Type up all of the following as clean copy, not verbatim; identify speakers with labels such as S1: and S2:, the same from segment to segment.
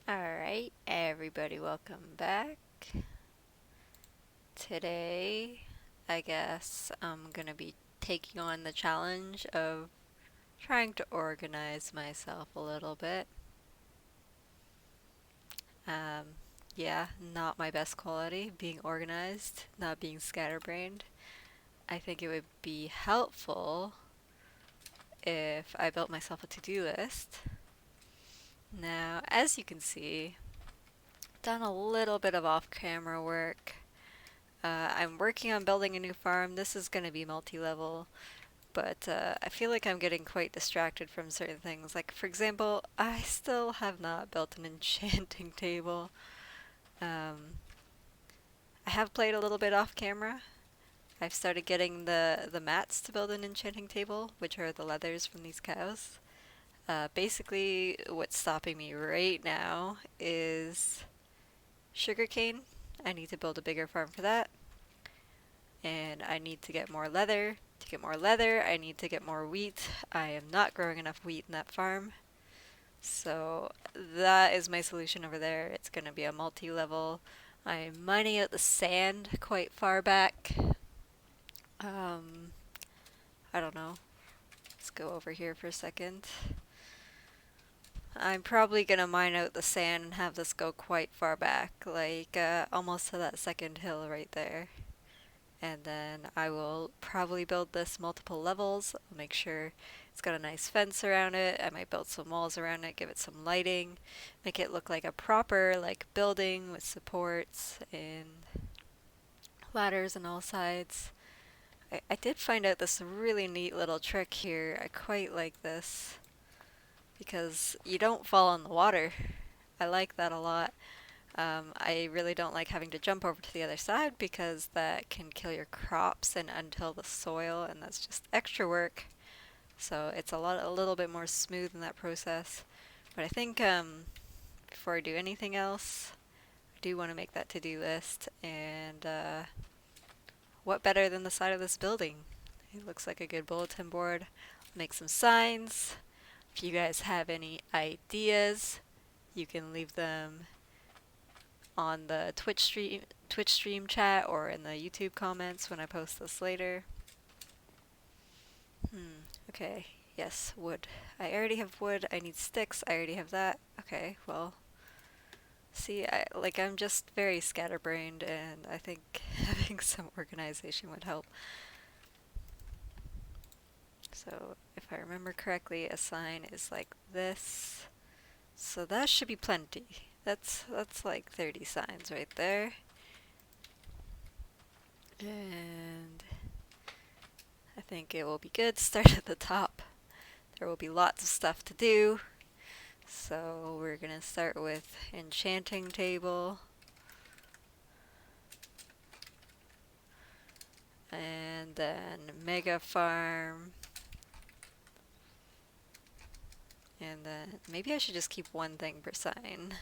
S1: Alright, everybody, welcome back. Today, I guess I'm gonna be taking on the challenge of trying to organize myself a little bit. Um, yeah, not my best quality, being organized, not being scatterbrained. I think it would be helpful if I built myself a to-do list. Now, as you can see, I've done a little bit of off-camera work. I'm working on building a new farm. This is going to be multi-level, but I feel like I'm getting quite distracted from certain things. Like, for example, I still have not built an enchanting table. Um, I have played a little bit off camera. I've started getting the mats to build an enchanting table, which are the leathers from these cows. Basically, what's stopping me right now is sugarcane. I need to build a bigger farm for that. And I need to get more leather. To get more leather, I need to get more wheat. I am not growing enough wheat in that farm. So that is my solution over there. It's going to be a multi-level. I'm mining out the sand quite far back. Um, I don't know. Let's go over here for a second. I'm probably going to mine out the sand and have this go quite far back, like almost to that second hill right there. And then I will probably build this multiple levels. I'll make sure it's got a nice fence around it. I might build some walls around it, give it some lighting, make it look like a proper building with supports and ladders on all sides. I did find out this really neat little trick here. I quite like this because you don't fall in the water. I like that a lot. I really don't like having to jump over to the other side because that can kill your crops and until the soil, and that's just extra work. So it's a little bit more smooth in that process. But I think before I do anything else, I do want to make that to-do list. And what better than the side of this building? It looks like a good bulletin board. I'll make some signs. If you guys have any ideas, you can leave them on the Twitch stream chat or in the YouTube comments when I post this later. Okay. Yes, wood. I already have wood. I need sticks. I already have that. Okay, well, see, I'm just very scatterbrained, and I think having some organization would help. So, if I remember correctly, a sign is like this. So that should be plenty. That's like 30 signs right there. And I think it will be good to start at the top. There will be lots of stuff to do. So we're gonna start with enchanting table. And then mega farm. And then maybe I should just keep one thing per sign.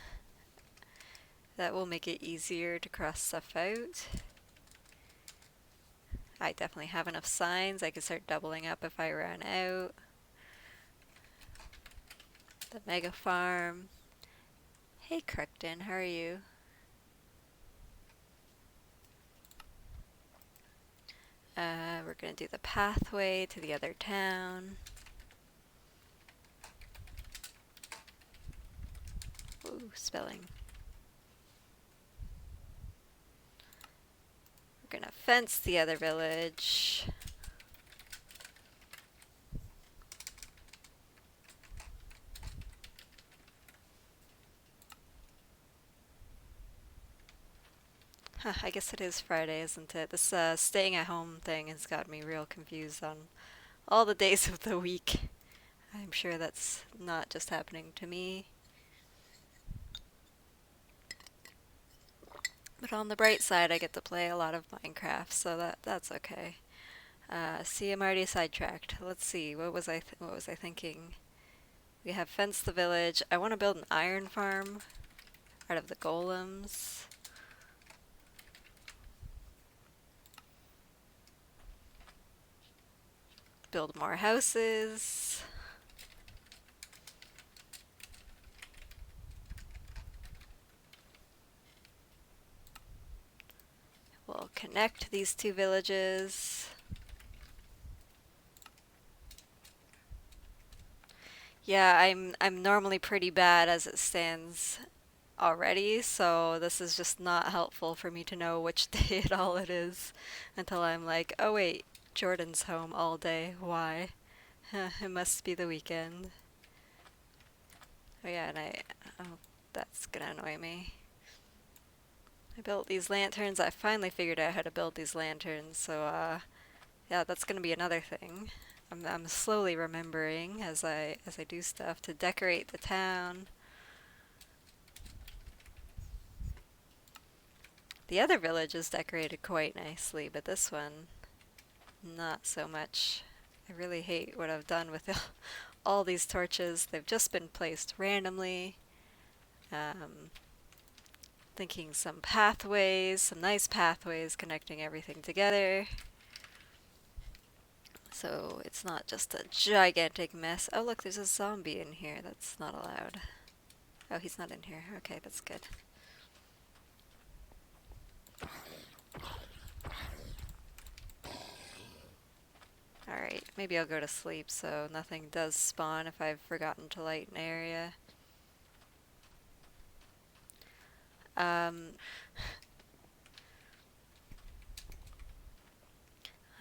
S1: That will make it easier to cross stuff out. I definitely have enough signs. I could start doubling up if I ran out. The mega farm. Hey Crichton, how are you? We're gonna do the pathway to the other town. Ooh, spelling. We're gonna fence the other village. Huh, I guess it is Friday, isn't it? This staying at home thing has got me real confused on all the days of the week. I'm sure that's not just happening to me. But on the bright side, I get to play a lot of Minecraft, so that's okay. See, I'm already sidetracked. Let's see, what was I thinking? We have fenced the village. I want to build an iron farm out of the golems. Build more houses. will connect these two villages. Yeah, I'm normally pretty bad as it stands already, so this is just not helpful for me to know which day at all it is until I'm like, oh wait, Jordan's home all day. Why? It must be the weekend. Oh yeah, oh, that's gonna annoy me. I built these lanterns. I finally figured out how to build these lanterns, so yeah, that's gonna be another thing. I'm slowly remembering as I do stuff to decorate the town. The other village is decorated quite nicely, but this one, not so much. I really hate what I've done with all these torches. They've just been placed randomly. Um, Thinking some pathways, some nice pathways connecting everything together. So it's not just a gigantic mess. Oh look, there's a zombie in here. That's not allowed. Oh, he's not in here. Okay, that's good. Alright, maybe I'll go to sleep so nothing does spawn if I've forgotten to light an area. I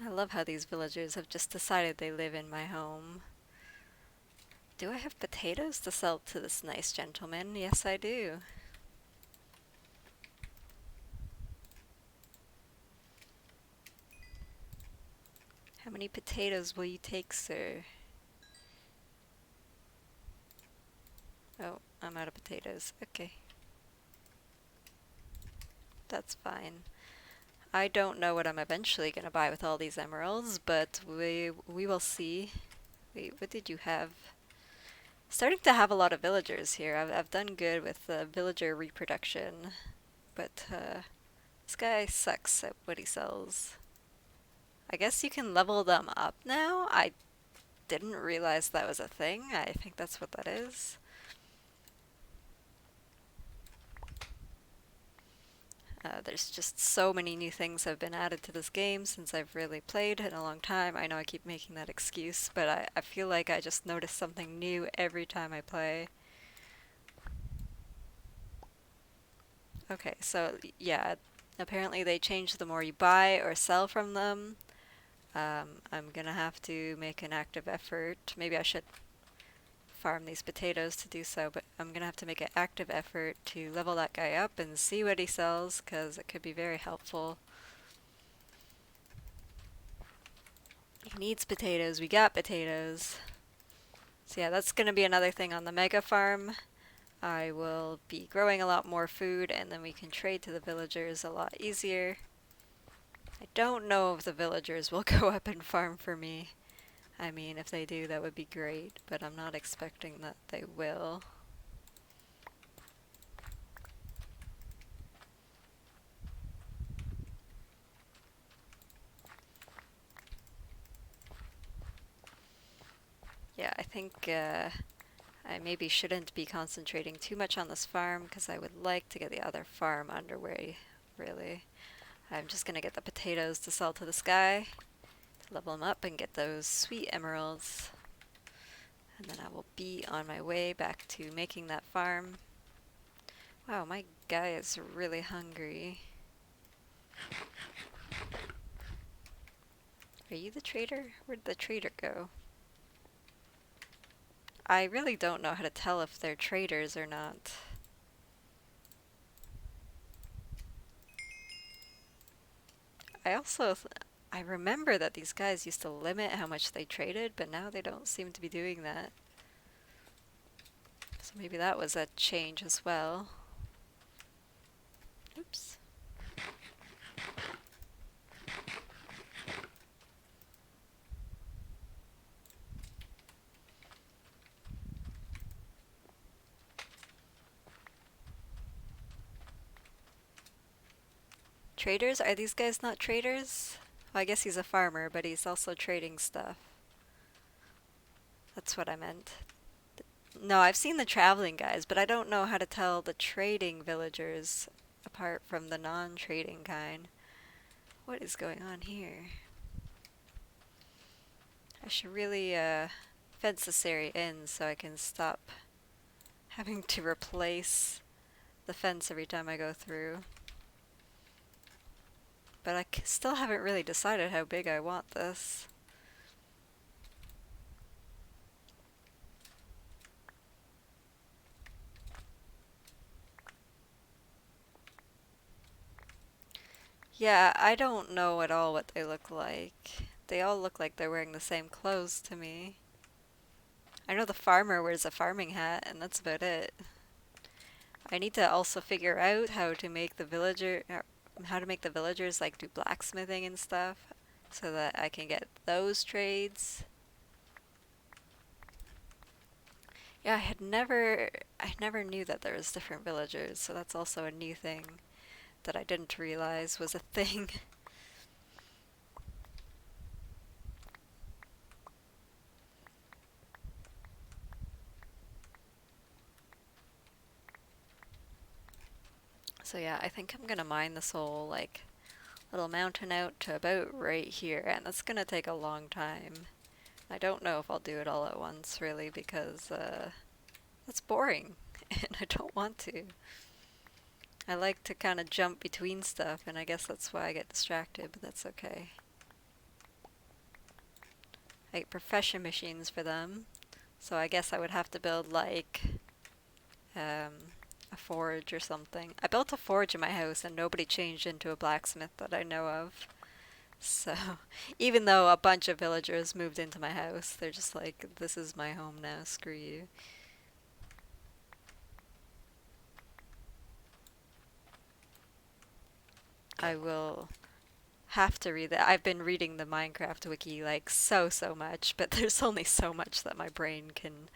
S1: love how these villagers have just decided they live in my home. Do I have potatoes to sell to this nice gentleman? Yes, I do. How many potatoes will you take, sir? Oh, I'm out of potatoes. Okay. That's fine. I don't know what I'm eventually going to buy with all these emeralds, but we will see. Wait, what did you have? Starting to have a lot of villagers here. I've done good with villager reproduction, but this guy sucks at what he sells. I guess you can level them up now? I didn't realize that was a thing. I think that's what that is. There's just so many new things have been added to this game since I've really played in a long time. I know I keep making that excuse, but I feel like I just notice something new every time I play. Okay, so yeah, apparently they changed the more you buy or sell from them. I'm gonna have to make an active effort. Maybe I should farm these potatoes to do so, but I'm gonna have to make an active effort to level that guy up and see what he sells, because it could be very helpful. He needs potatoes. We got potatoes. So yeah, that's gonna be another thing on the mega farm. I will be growing a lot more food, and then we can trade to the villagers a lot easier. I don't know if the villagers will go up and farm for me. I mean, if they do, that would be great, but I'm not expecting that they will. Yeah, I think I maybe shouldn't be concentrating too much on this farm, because I would like to get the other farm underway, really. I'm just gonna get the potatoes to sell to this guy, to level them up and get those sweet emeralds. And then I will be on my way back to making that farm. Wow, my guy is really hungry. Are you the trader? Where'd the trader go? I really don't know how to tell if they're traders or not. I remember that these guys used to limit how much they traded, but now they don't seem to be doing that. So maybe that was a change as well. Oops. Traders? Are these guys not traders? Well, I guess he's a farmer, but he's also trading stuff. That's what I meant. No, I've seen the traveling guys, but I don't know how to tell the trading villagers apart from the non-trading kind. What is going on here? I should really fence this area in so I can stop having to replace the fence every time I go through. But I still haven't really decided how big I want this. Yeah, I don't know at all what they look like. They all look like they're wearing the same clothes to me. I know the farmer wears a farming hat, and that's about it. I need to also figure out how to make the villagers like do blacksmithing and stuff, so that I can get those trades. Yeah, I never knew that there was different villagers, so that's also a new thing that I didn't realize was a thing. So yeah, I think I'm gonna mine this whole like little mountain out to about right here, and that's gonna take a long time. I don't know if I'll do it all at once really because that's boring and I don't want to. I like to kind of jump between stuff, and I guess that's why I get distracted, but that's okay. I get profession machines for them, so I guess I would have to build like a forge or something. I built a forge in my house and nobody changed into a blacksmith that I know of. So, even though a bunch of villagers moved into my house, they're just like, this is my home now, screw you. I will have to read that. I've been reading the Minecraft wiki like so much, but there's only so much that my brain can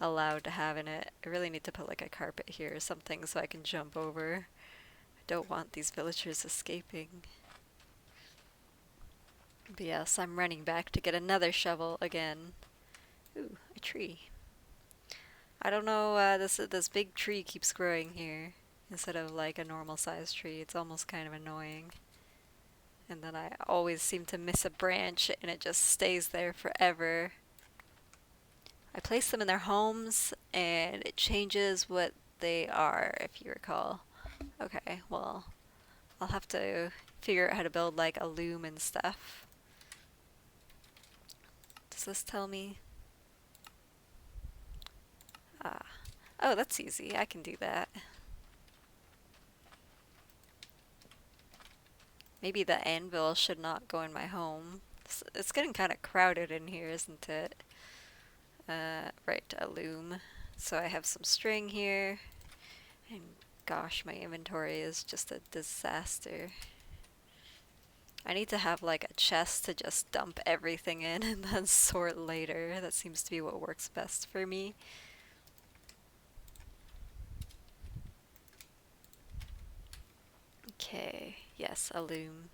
S1: allow to have in it. I really need to put like a carpet here or something so I can jump over. I don't want these villagers escaping. But yes, I'm running back to get another shovel again. Ooh, a tree. I don't know, this big tree keeps growing here instead of like a normal sized tree. It's almost kind of annoying. And then I always seem to miss a branch and it just stays there forever. I place them in their homes and it changes what they are, if you recall. Okay, well, I'll have to figure out how to build like a loom and stuff. Does this tell me? Ah. Oh, that's easy. I can do that. Maybe the anvil should not go in my home. It's getting kind of crowded in here, isn't it? Right, a loom. So I have some string here. And gosh, my inventory is just a disaster. I need to have like a chest to just dump everything in and then sort later. That seems to be what works best for me. Okay, yes, a loom.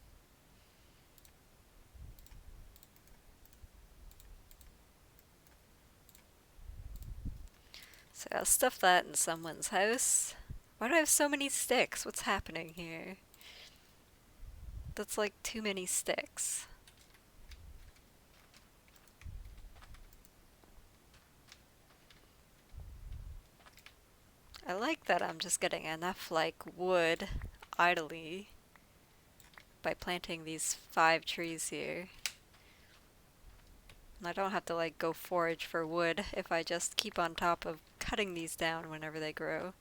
S1: So I'll stuff that in someone's house. Why do I have so many sticks? What's happening here? That's like too many sticks. I like that I'm just getting enough like wood idly by planting these 5 trees here. I don't have to like go forage for wood if I just keep on top of cutting these down whenever they grow.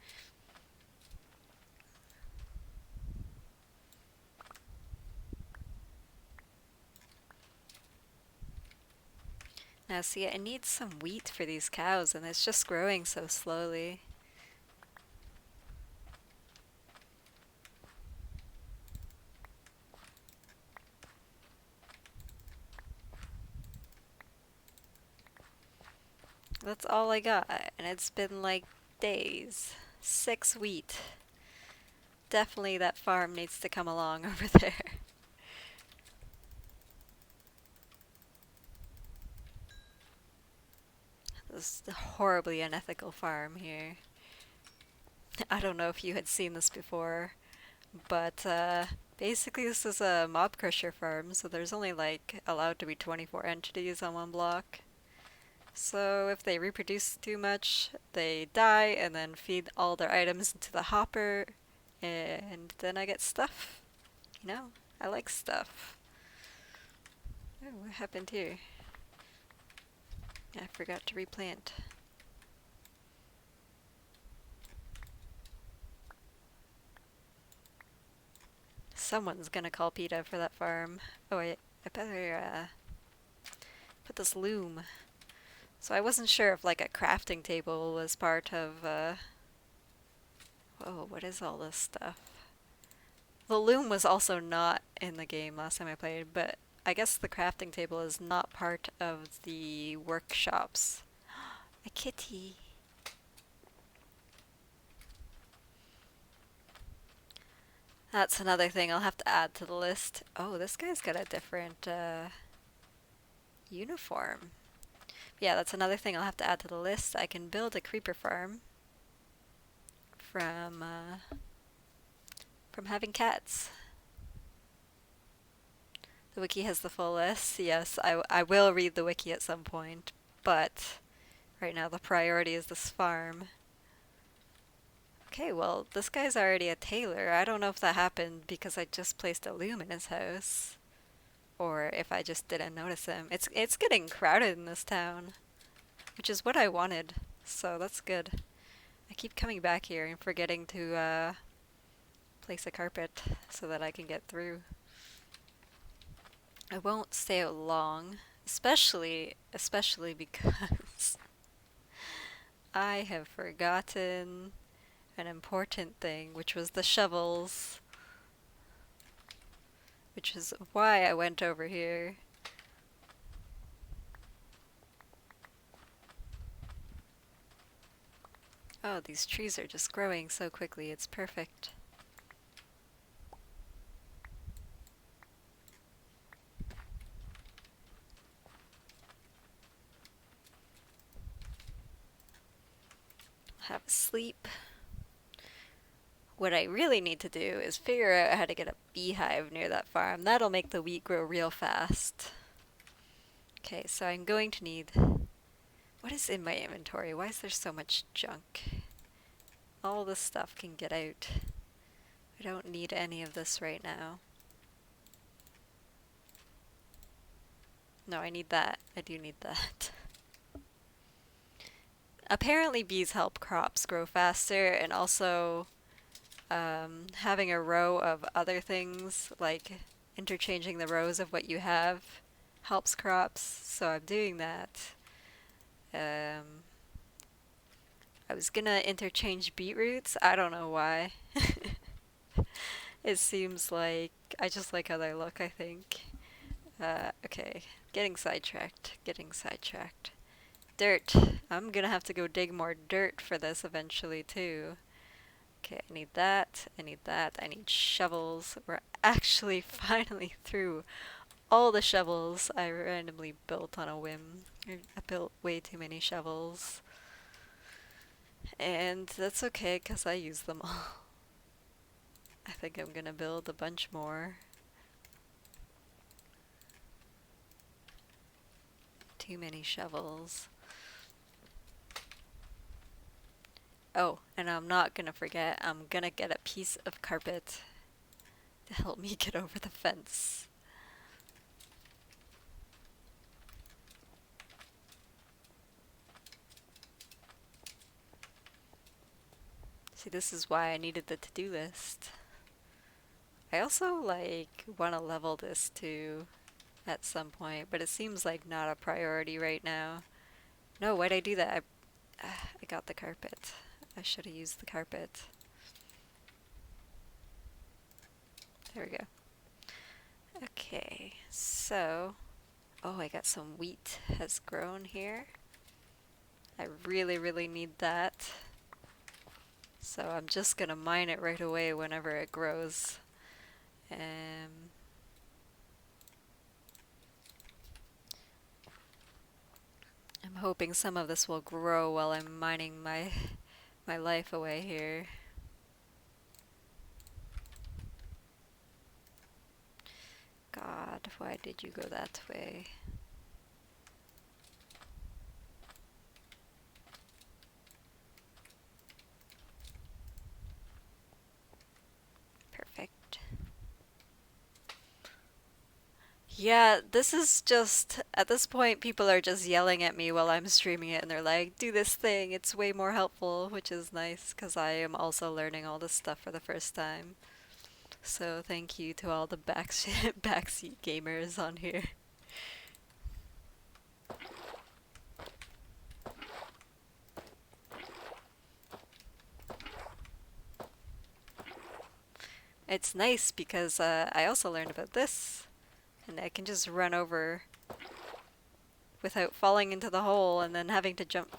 S1: Now see, I need some wheat for these cows and it's just growing so slowly. That's all I got, and it's been like days. 6 wheat. Definitely that farm needs to come along over there. This is a horribly unethical farm here. I don't know if you had seen this before, but Basically, this is a mob crusher farm, so there's only like allowed to be 24 entities on one block. So if they reproduce too much, they die and then feed all their items into the hopper, and then I get stuff. You know, I like stuff. Oh, what happened here? I forgot to replant. Someone's gonna call PETA for that farm. Oh wait, I better put this loom. So I wasn't sure if like a crafting table was part of whoa, what is all this stuff? The loom was also not in the game last time I played, but I guess the crafting table is not part of the workshops. A kitty. That's another thing I'll have to add to the list. Oh, this guy's got a different uniform. Yeah, that's another thing I'll have to add to the list. I can build a creeper farm from having cats. The wiki has the full list. Yes, I will read the wiki at some point, but right now the priority is this farm. Okay, well, this guy's already a tailor. I don't know if that happened because I just placed a loom in his house, or if I just didn't notice him. It's getting crowded in this town, which is what I wanted, so that's good. I keep coming back here and forgetting to place a carpet so that I can get through. I won't stay out long, especially because I have forgotten an important thing, which was the shovels, which is why I went over here. Oh, these trees are just growing so quickly, it's perfect. Have a sleep. What I really need to do is figure out how to get a beehive near that farm. That'll make the wheat grow real fast. Okay, so I'm going to need... What is in my inventory? Why is there so much junk? All this stuff can get out. I don't need any of this right now. No, I need that. I do need that. Apparently bees help crops grow faster, and also having a row of other things, like interchanging the rows of what you have, helps crops, so I'm doing that. I was gonna interchange beetroots, I don't know why. It seems like I just like how they look, I think. Okay, getting sidetracked. Dirt. I'm gonna have to go dig more dirt for this eventually too. Okay, I need that, I need shovels. We're actually finally through all the shovels I randomly built on a whim. I built way too many shovels. And that's okay, because I use them all. I think I'm gonna build a bunch more. Too many shovels. Oh, and I'm not gonna forget, I'm gonna get a piece of carpet to help me get over the fence. See, this is why I needed the to-do list. I also, like, want to level this too at some point, but it seems like not a priority right now. No, why'd I do that? I got the carpet. I should have used the carpet. There we go. Okay, so... Oh, I got some wheat has grown here. I really need that. So I'm just gonna mine it right away whenever it grows. I'm hoping some of this will grow while I'm mining my life away here. that? Why did you go that way? Perfect. Yeah, this is just, at this point, people are just yelling at me while I'm streaming it, and they're like, do this thing, it's way more helpful, which is nice, because I am also learning all this stuff for the first time. So thank you to all the backseat gamers on here. It's nice because I also learned about this, and I can just run over without falling into the hole and then having to jump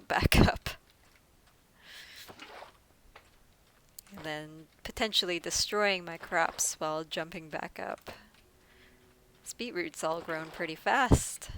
S1: back up. And then potentially destroying my crops while jumping back up. This beetroot's all grown pretty fast.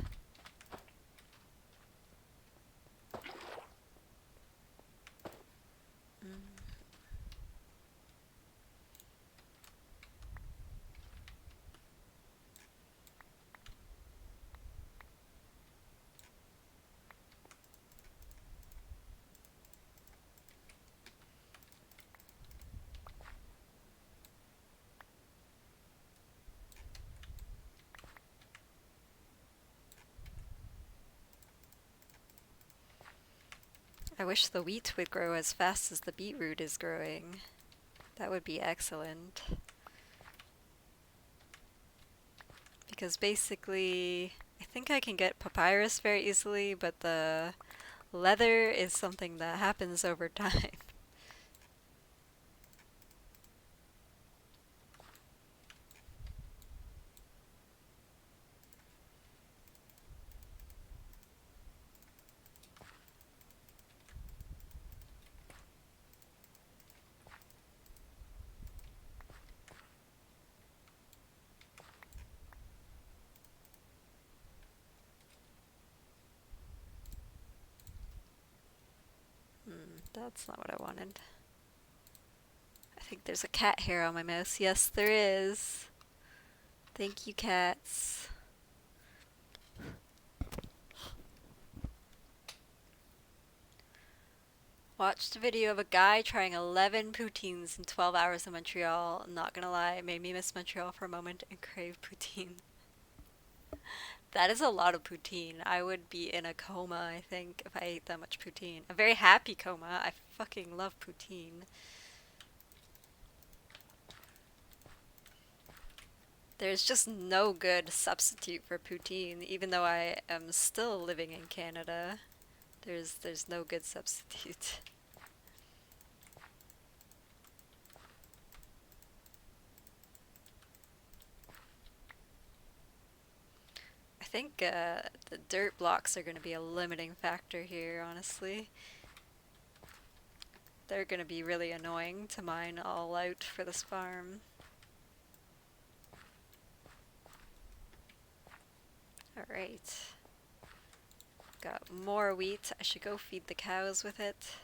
S1: I wish the wheat would grow as fast as the beetroot is growing. That would be excellent. Because basically, I think I can get papyrus very easily, but the leather is something that happens over time. That's not what I wanted. I think there's a cat hair on my mouse. Yes, there is. Thank you, cats. Watched a video of a guy trying 11 poutines in 12 hours in Montreal. Not gonna lie, it made me miss Montreal for a moment and crave poutine. That is a lot of poutine. I would be in a coma, I think, if I ate that much poutine. A very happy coma. I fucking love poutine. There's just no good substitute for poutine, even though I am still living in Canada. There's no good substitute. I think the dirt blocks are going to be a limiting factor here, honestly. They're going to be really annoying to mine all out for this farm. Alright. Got more wheat. I should go feed the cows with it.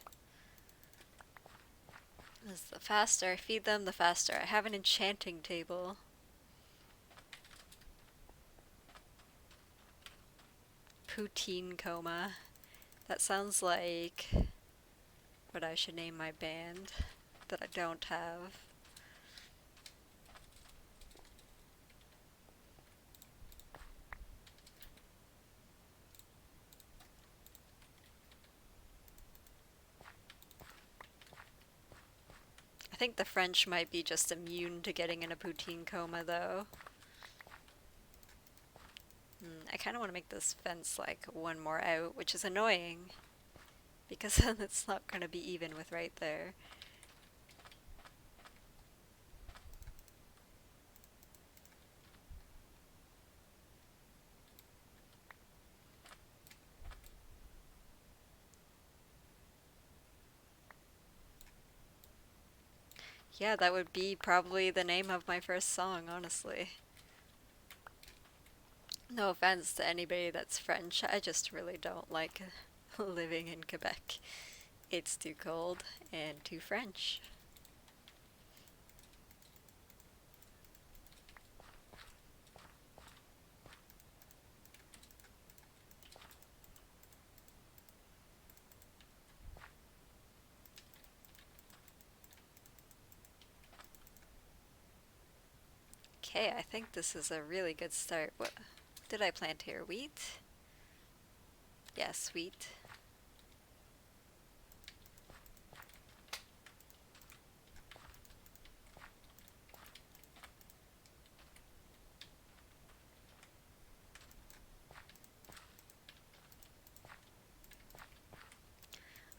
S1: As the faster I feed them, the faster I have an enchanting table. Poutine coma. That sounds like what I should name my band that I don't have. I think the French might be just immune to getting in a poutine coma, though. I kind of want to make this fence like one more out, which is annoying, because then it's not going to be even with right there. Yeah, that would be probably the name of my first song, honestly. No offense to anybody that's French, I just really don't like living in Quebec. It's too cold and too French. Okay, I think this is a really good start. What did I plant here? Wheat? Yes, wheat.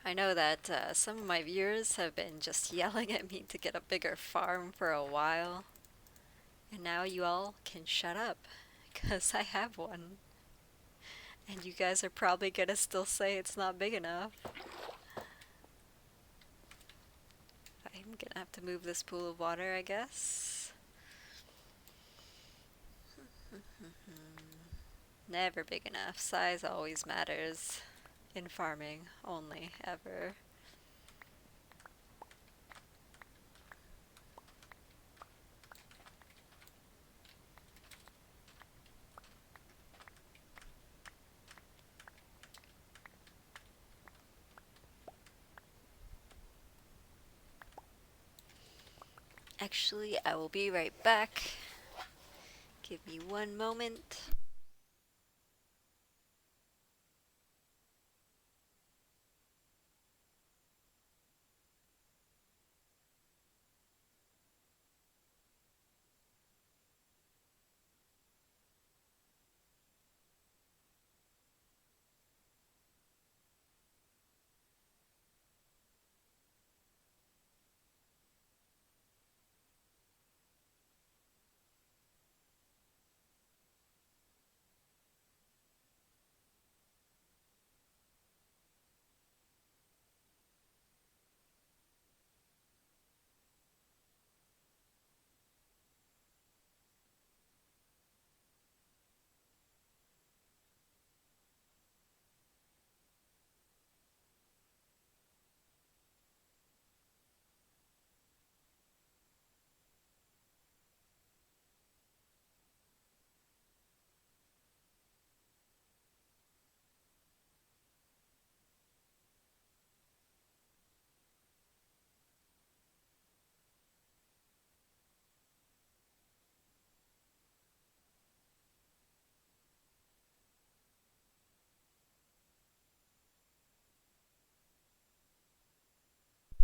S1: I know that some of my viewers have been just yelling at me to get a bigger farm for a while. And now you all can shut up, because I have one. And you guys are probably gonna still say it's not big enough. I'm gonna have to move this pool of water, I guess. Never big enough. Size always matters. In farming, only, ever. Actually, I will be right back. Give me one moment.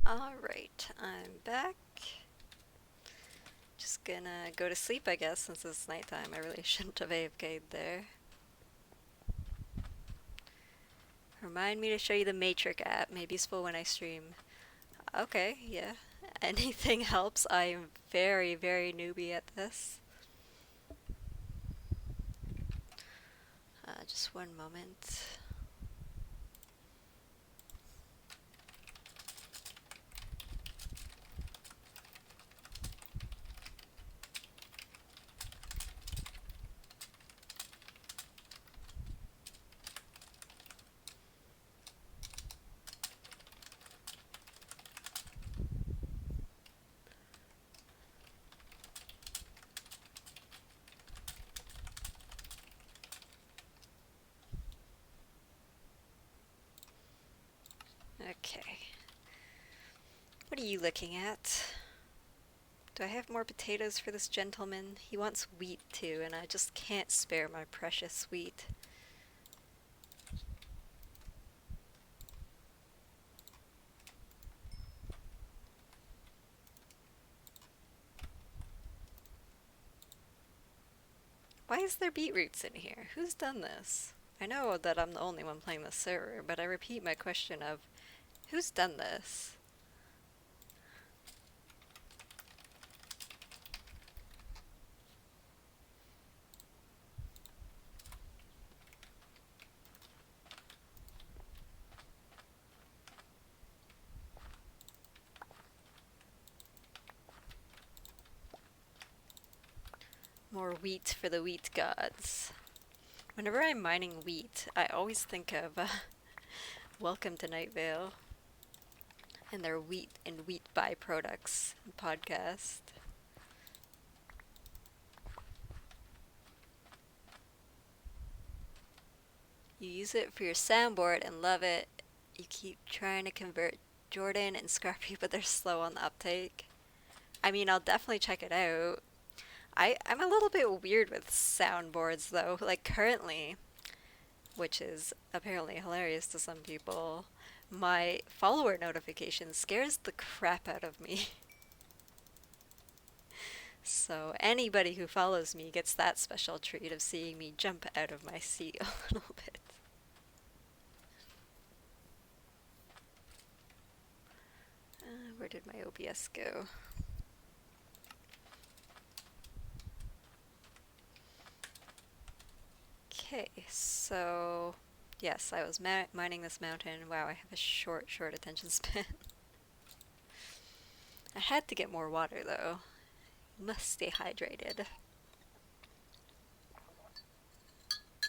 S1: Alright, I'm back. Just gonna go to sleep, I guess, since it's nighttime. I really shouldn't have AFK'd there. Remind me to show you the Matrix app. Maybe useful when I stream. Okay, yeah. Anything helps. I am very, very newbie at this. Just one moment. Okay. What are you looking at? Do I have more potatoes for this gentleman? He wants wheat too, and I just can't spare my precious wheat. Why is there beetroots in here? Who's done this? I know that I'm the only one playing this server, but I repeat my question of who's done this? More wheat for the wheat gods. Whenever I'm mining wheat, I always think of Welcome to Night Vale and their wheat and wheat byproducts podcast. You use it for your soundboard and love it. You keep trying to convert Jordan and Scrappy, but they're slow on the uptake. I mean, I'll definitely check it out. I'm a little bit weird with soundboards though. Like currently, which is apparently hilarious to some people, my follower notification scares the crap out of me. So anybody who follows me gets that special treat of seeing me jump out of my seat a little bit. Where did my OBS go? Okay, so yes, I was mining this mountain. Wow, I have a short attention span. I had to get more water though. Must stay hydrated.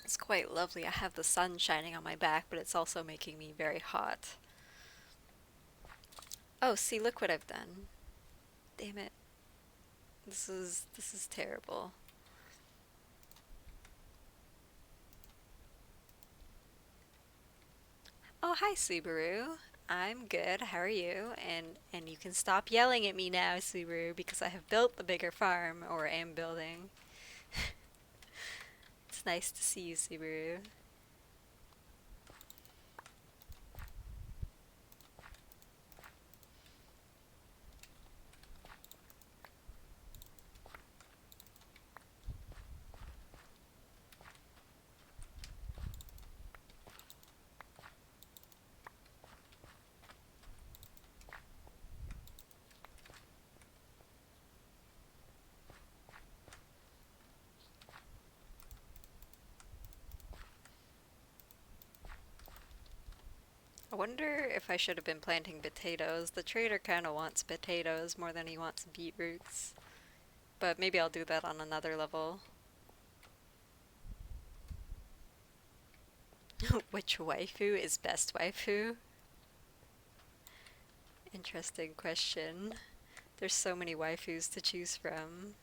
S1: It's quite lovely. I have the sun shining on my back, but it's also making me very hot. Oh, see, look what I've done. Damn it. This is terrible. Oh, hi, Subaru. I'm good. How are you? And you can stop yelling at me now, Subaru, because I have built the bigger farm, or am building. It's nice to see you, Subaru. I wonder if I should have been planting potatoes. The trader kind of wants potatoes more than he wants beetroots. But maybe I'll do that on another level. Which waifu is best waifu? Interesting question. There's so many waifus to choose from.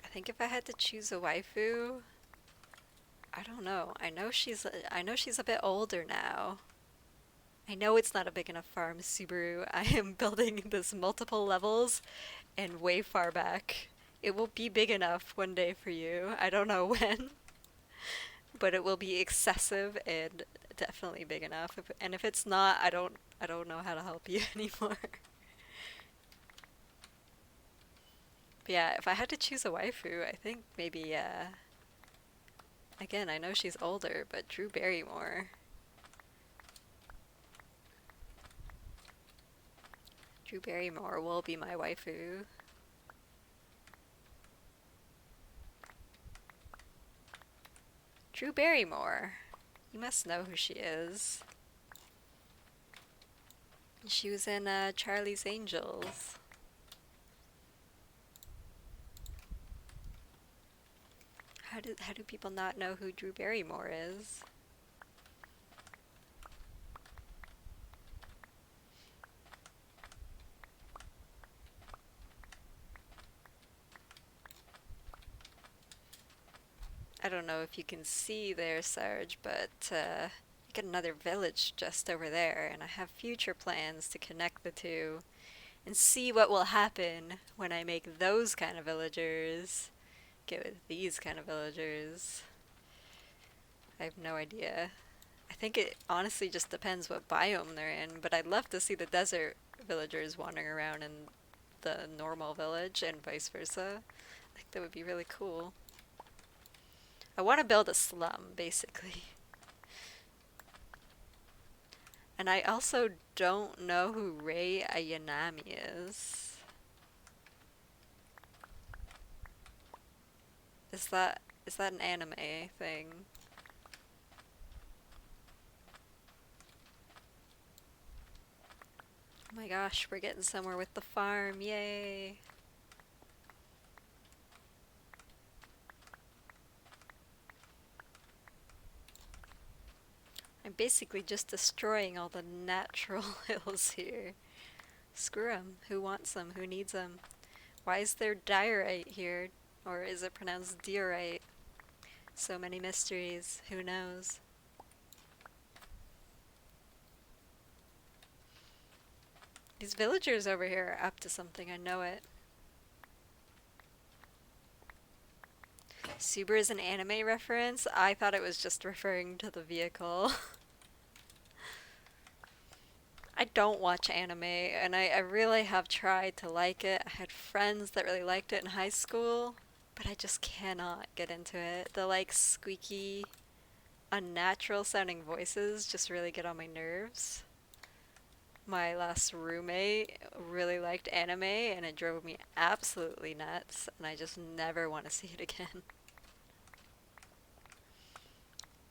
S1: I think if I had to choose a waifu, I don't know. I know she's a bit older now. I know it's not a big enough farm, Subaru. I am building this multiple levels and way far back. It will be big enough one day for you. I don't know when, but it will be excessive and definitely big enough. And if it's not, I don't know how to help you anymore. But yeah, if I had to choose a waifu, I think maybe again, I know she's older, but Drew Barrymore. Drew Barrymore will be my waifu. Drew Barrymore. You must know who she is. She was in Charlie's Angels. How do people not know who Drew Barrymore is? I don't know if you can see there, Sarge, but you get another village just over there, and I have future plans to connect the two and see what will happen when I make those kind of villagers get with these kind of villagers. I have no idea. I think it honestly just depends what biome they're in, but I'd love to see the desert villagers wandering around in the normal village and vice versa. I think that would be really cool. I want to build a slum, basically. And I also don't know who Rei Ayanami is. Is that an anime thing? Oh my gosh, we're getting somewhere with the farm, yay! I'm I'm basically just destroying all the natural hills here. Screw 'em. Who wants them? Who needs them? Why is there diorite here? Or is it pronounced diorite? So many mysteries. Who knows? These villagers over here are up to something, I know it. Subaru is an anime reference? I thought it was just referring to the vehicle. I don't watch anime, and I really have tried to like it. I had friends that really liked it in high school, but I just cannot get into it. The like squeaky, unnatural sounding voices just really get on my nerves. My last roommate really liked anime, and it drove me absolutely nuts, and I just never want to see it again.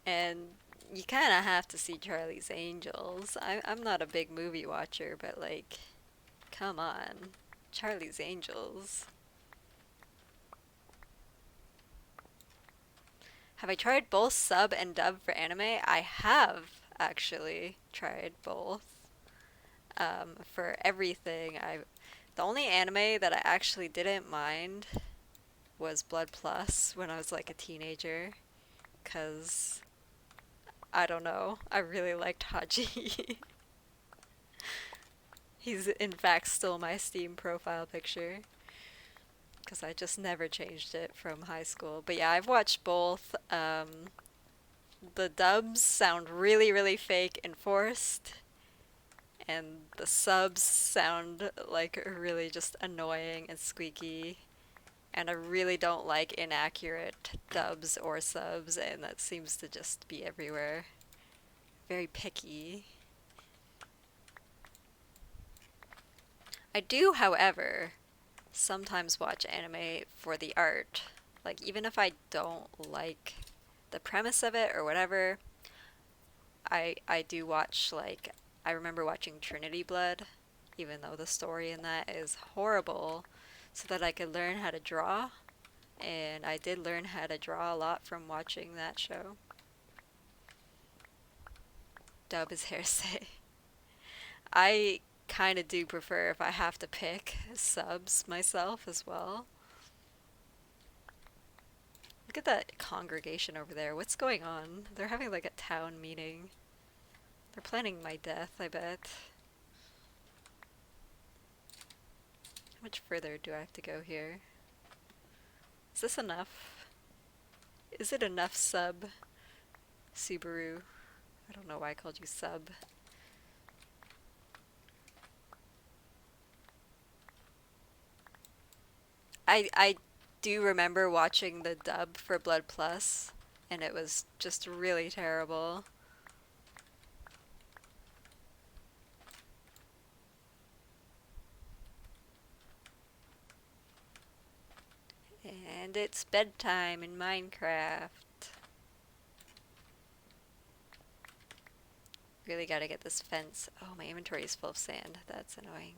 S1: And you kind of have to see Charlie's Angels. I'm not a big movie watcher, but like, come on. Charlie's Angels. Have I tried both sub and dub for anime? I have actually tried both. For everything, the only anime that I actually didn't mind was Blood Plus when I was like a teenager, 'cause I don't know, I really liked Haji. He's in fact still my Steam profile picture, because I just never changed it from high school. But yeah, I've watched both. The dubs sound really, really fake and forced, and the subs sound like really just annoying and squeaky. And I really don't like inaccurate dubs or subs, and that seems to just be everywhere. Very picky. I do, however, sometimes watch anime for the art. Like, even if I don't like the premise of it or whatever, I do watch, like, I remember watching Trinity Blood, even though the story in that is horrible, so that I could learn how to draw. And I did learn how to draw a lot from watching that show. Dub is hearsay. I kind of do prefer, if I have to pick, subs myself as well. Look at that congregation over there. What's going on? They're having like a town meeting. They're planning my death, I bet. How much further do I have to go here? Is this enough? Is it enough, sub? Subaru. I don't know why I called you sub. I do remember watching the dub for Blood Plus, and it was just really terrible. And it's bedtime in Minecraft. Really gotta get this fence. Oh, my inventory is full of sand. That's annoying.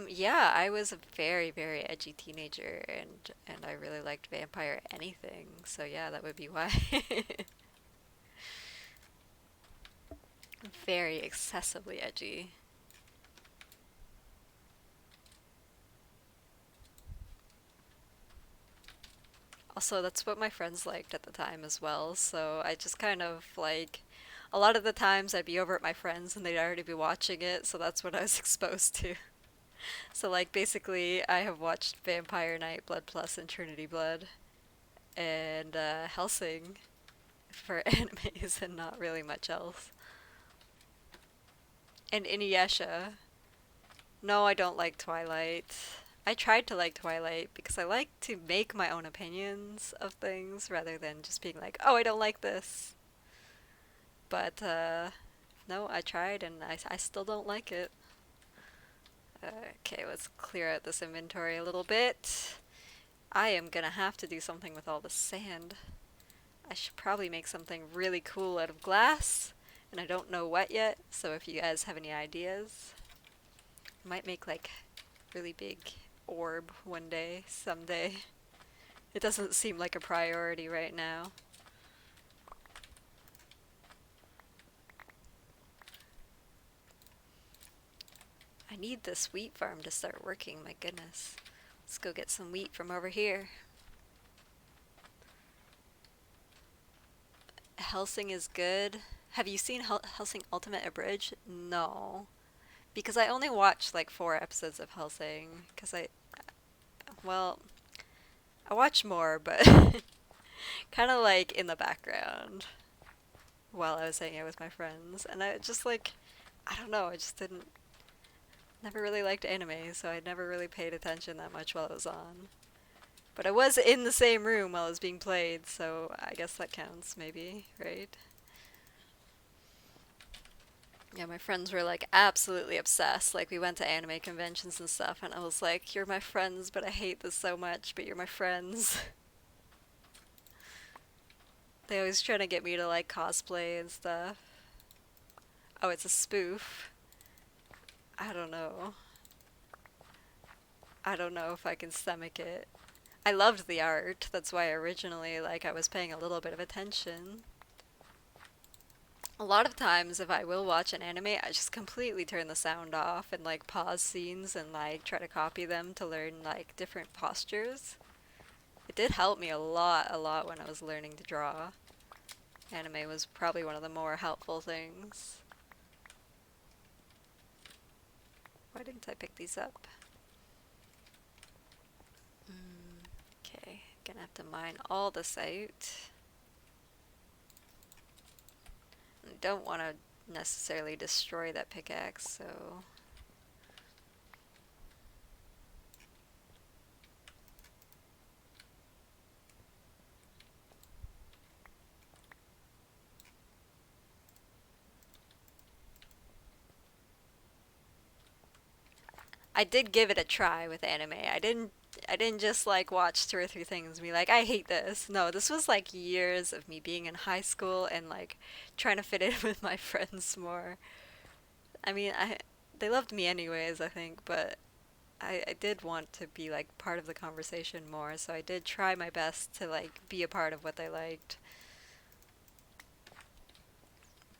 S1: Yeah, I was a very, very edgy teenager, and I really liked vampire anything, so yeah, that would be why. Very excessively edgy. Also, that's what my friends liked at the time as well, so I just kind of like, a lot of the times I'd be over at my friends and they'd already be watching it, so that's what I was exposed to. So like basically I have watched Vampire Knight, Blood Plus, and Trinity Blood, and Hellsing for animes and not really much else. And Inuyasha. No, I don't like Twilight. I tried to like Twilight because I like to make my own opinions of things rather than just being like, oh, I don't like this. But no, I tried and I still don't like it. Okay, let's clear out this inventory a little bit. I am gonna have to do something with all the sand. I should probably make something really cool out of glass, and I don't know what yet, so if you guys have any ideas, I might make like really big orb one day, someday. It doesn't seem like a priority right now. I need this wheat farm to start working, my goodness. Let's go get some wheat from over here. Hellsing is good. Have you seen Hellsing Ultimate Abridged? No. Because I only watched like 4 episodes of Hellsing. Because well, I watched more, but kind of like in the background while I was hanging out with my friends. And I just like, I don't know, I just never really liked anime, so I never really paid attention that much while it was on. But I was in the same room while it was being played, so I guess that counts, maybe, right? Yeah, my friends were like absolutely obsessed. Like, we went to anime conventions and stuff, and I was like, you're my friends, but I hate this so much, but you're my friends. They always try to get me to like cosplay and stuff. Oh, it's a spoof. I don't know. I don't know if I can stomach it. I loved the art. That's why originally, like, I was paying a little bit of attention. A lot of times, if I will watch an anime, I just completely turn the sound off and, like, pause scenes and, like, try to copy them to learn, like, different postures. It did help me a lot when I was learning to draw. Anime was probably one of the more helpful things. Why didn't I pick these up? Okay, gonna have to mine all this out. I don't want to necessarily destroy that pickaxe, so... I did give it a try with anime. I didn't just like watch 2 or 3 things and be like, I hate this. No, this was like years of me being in high school and like trying to fit in with my friends more. I mean, they loved me anyways, I think, but I did want to be like part of the conversation more, so I did try my best to like be a part of what they liked.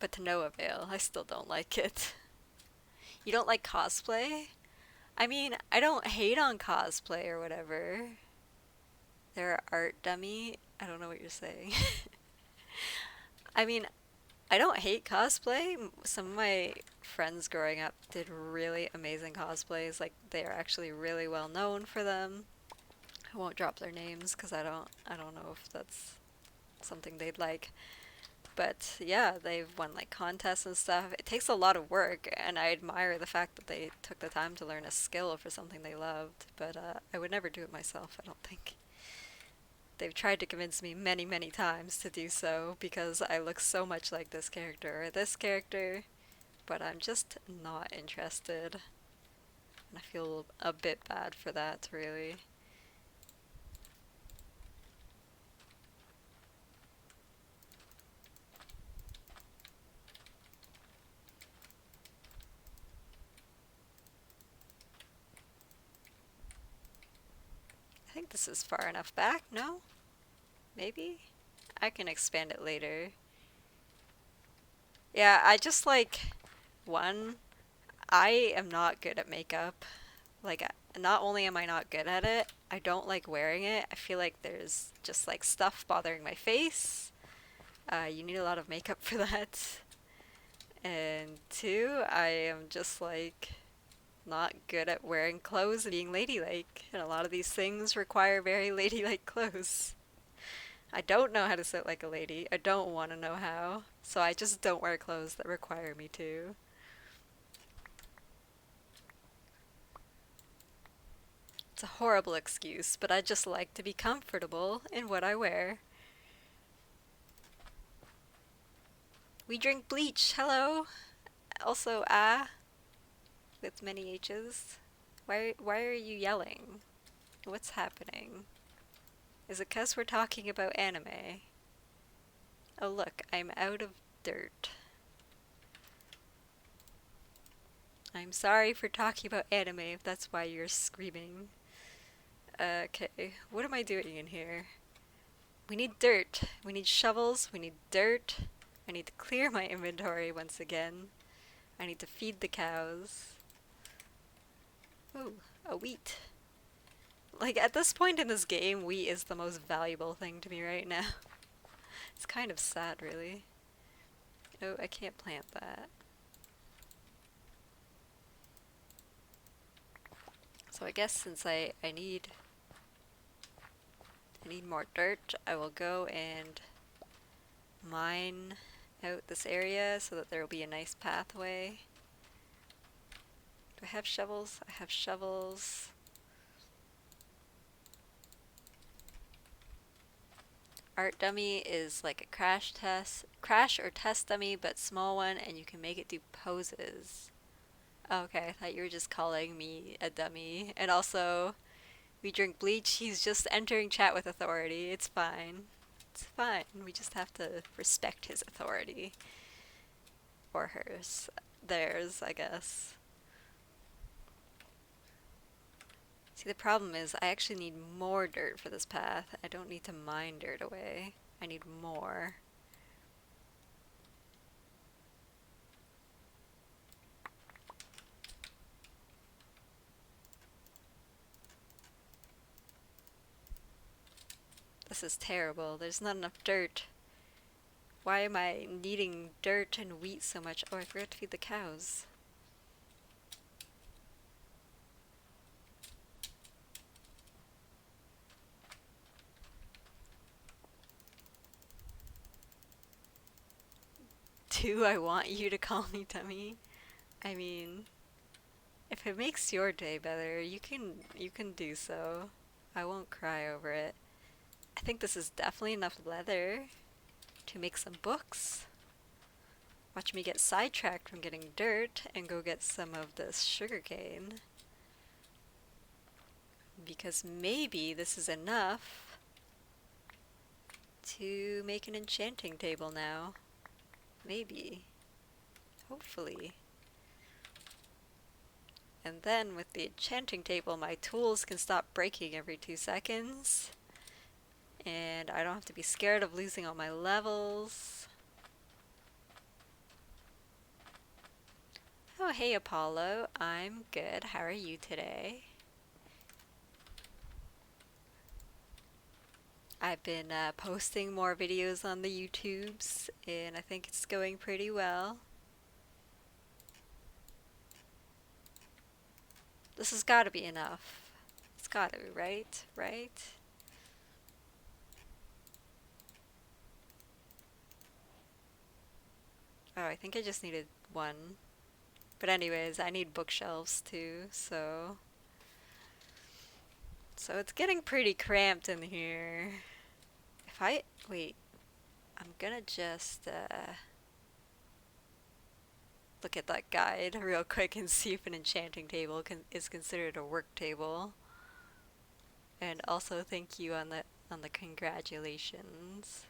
S1: But to no avail. I still don't like it. You don't like cosplay? I mean, I don't hate on cosplay or whatever. They're art dummy. I don't know what you're saying. I mean, I don't hate cosplay. Some of my friends growing up did really amazing cosplays. Like, they are actually really well known for them. I won't drop their names because I don't know if that's something they'd like. But yeah, they've won like contests and stuff. It takes a lot of work, and I admire the fact that they took the time to learn a skill for something they loved. But I would never do it myself, I don't think. They've tried to convince me many, many times to do so because I look so much like this character or this character, but I'm just not interested. And I feel a bit bad for that, really. I think this is far enough back, no? Maybe? I can expand it later. Yeah, I just like, one, I am not good at makeup. Like, not only am I not good at it, I don't like wearing it. I feel like there's just like stuff bothering my face. You need a lot of makeup for that. And 2, I am just like not good at wearing clothes and being ladylike. And a lot of these things require very ladylike clothes. I don't know how to sit like a lady. I don't want to know how. So I just don't wear clothes that require me to. It's a horrible excuse, but I just like to be comfortable in what I wear. We drink bleach, hello! Also, with many H's. Why are you yelling? What's happening? Is it 'cause we're talking about anime? Oh look, I'm out of dirt. I'm sorry for talking about anime if that's why you're screaming. Okay, what am I doing in here? We need dirt. We need shovels. We need dirt. I need to clear my inventory once again. I need to feed the cows. Ooh, a wheat. Like, at this point in this game, wheat is the most valuable thing to me right now. It's kind of sad, really. Oh, I can't plant that. So I guess since I need more dirt, I will go and mine out this area so that there will be a nice pathway. Do I have shovels? I have shovels. Art dummy is like a crash or test dummy, but small one, and you can make it do poses. Oh, okay, I thought you were just calling me a dummy. And also, we drink bleach. He's just entering chat with authority. It's fine. It's fine. We just have to respect his authority. Or hers. Theirs, I guess. See, the problem is I actually need more dirt for this path. I don't need to mine dirt away. I need more. This is terrible. There's not enough dirt. Why am I needing dirt and wheat so much? Oh, I forgot to feed the cows. Do I want you to call me dummy? I mean, if it makes your day better, you can do so. I won't cry over it. I think this is definitely enough leather to make some books. Watch me get sidetracked from getting dirt and go get some of this sugarcane. Because maybe this is enough to make an enchanting table now. Maybe. Hopefully. And then with the enchanting table, my tools can stop breaking every 2 seconds. And I don't have to be scared of losing all my levels. Oh, hey Apollo. I'm good. How are you today? I've been posting more videos on the YouTubes, and I think it's going pretty well. This has got to be enough. It's got to be, right? Right? Oh, I think I just needed one. But anyways, I need bookshelves too, so... So it's getting pretty cramped in here. If I... Wait. I'm gonna just, look at that guide real quick and see if an enchanting table is considered a work table. And also thank you on the congratulations.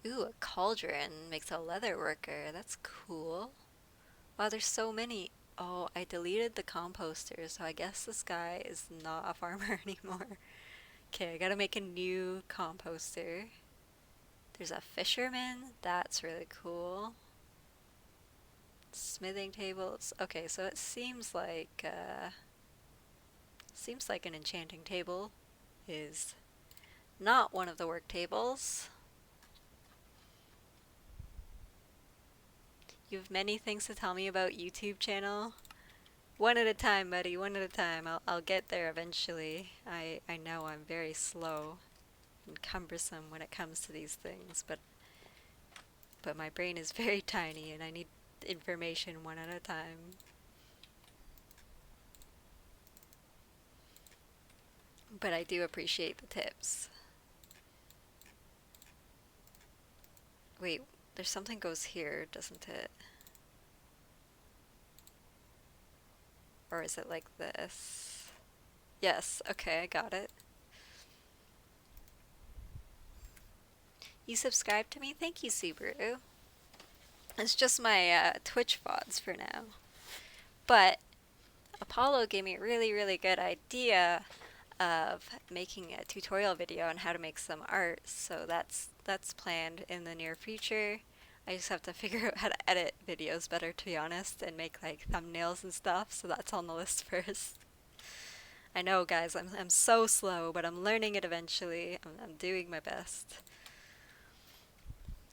S1: Ooh, a cauldron makes a leather worker. That's cool. Wow, there's so many. Oh, I deleted the composter, so I guess this guy is not a farmer anymore. Okay, I gotta make a new composter. There's a fisherman. That's really cool. Smithing tables. Okay, so it seems like an enchanting table is not one of the work tables. You have many things to tell me about YouTube channel. One at a time, buddy. One at a time. I'll get there eventually. I know I'm very slow and cumbersome when it comes to these things, but my brain is very tiny and I need information one at a time. But I do appreciate the tips. Wait, there's something goes here, doesn't it? Or is it like this? Yes, okay, I got it. You subscribed to me? Thank you, Subaru. It's just my Twitch VODs for now. But Apollo gave me a really, really good idea of making a tutorial video on how to make some art, so that's planned in the near future. I just have to figure out how to edit videos better, to be honest, and make like thumbnails and stuff, so that's on the list first. I know, guys, I'm so slow, but I'm learning it eventually. I'm doing my best.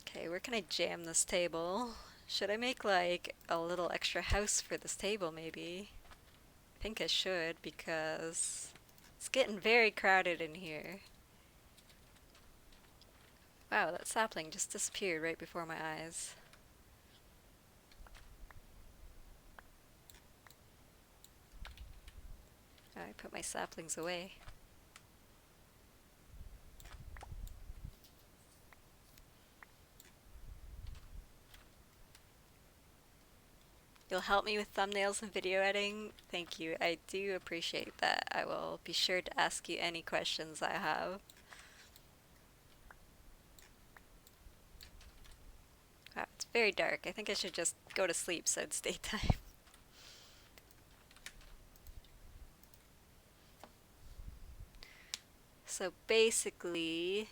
S1: Okay, where can I jam this table? Should I make like a little extra house for this table, maybe? I think I should, because it's getting very crowded in here. Wow, that sapling just disappeared right before my eyes. I put my saplings away. You'll help me with thumbnails and video editing? Thank you. I do appreciate that. I will be sure to ask you any questions I have. Wow, it's very dark. I think I should just go to sleep so it's daytime. So basically,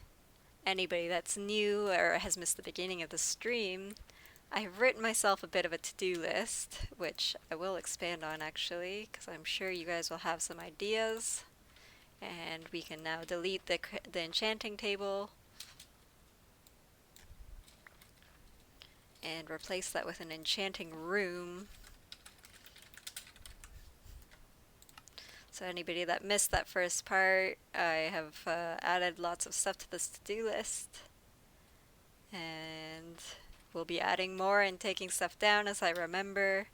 S1: anybody that's new or has missed the beginning of the stream, I've written myself a bit of a to-do list, which I will expand on actually, because I'm sure you guys will have some ideas. And we can now delete the enchanting table and replace that with an enchanting room. So anybody that missed that first part, I have added lots of stuff to this to-do list. And we'll be adding more and taking stuff down as I remember.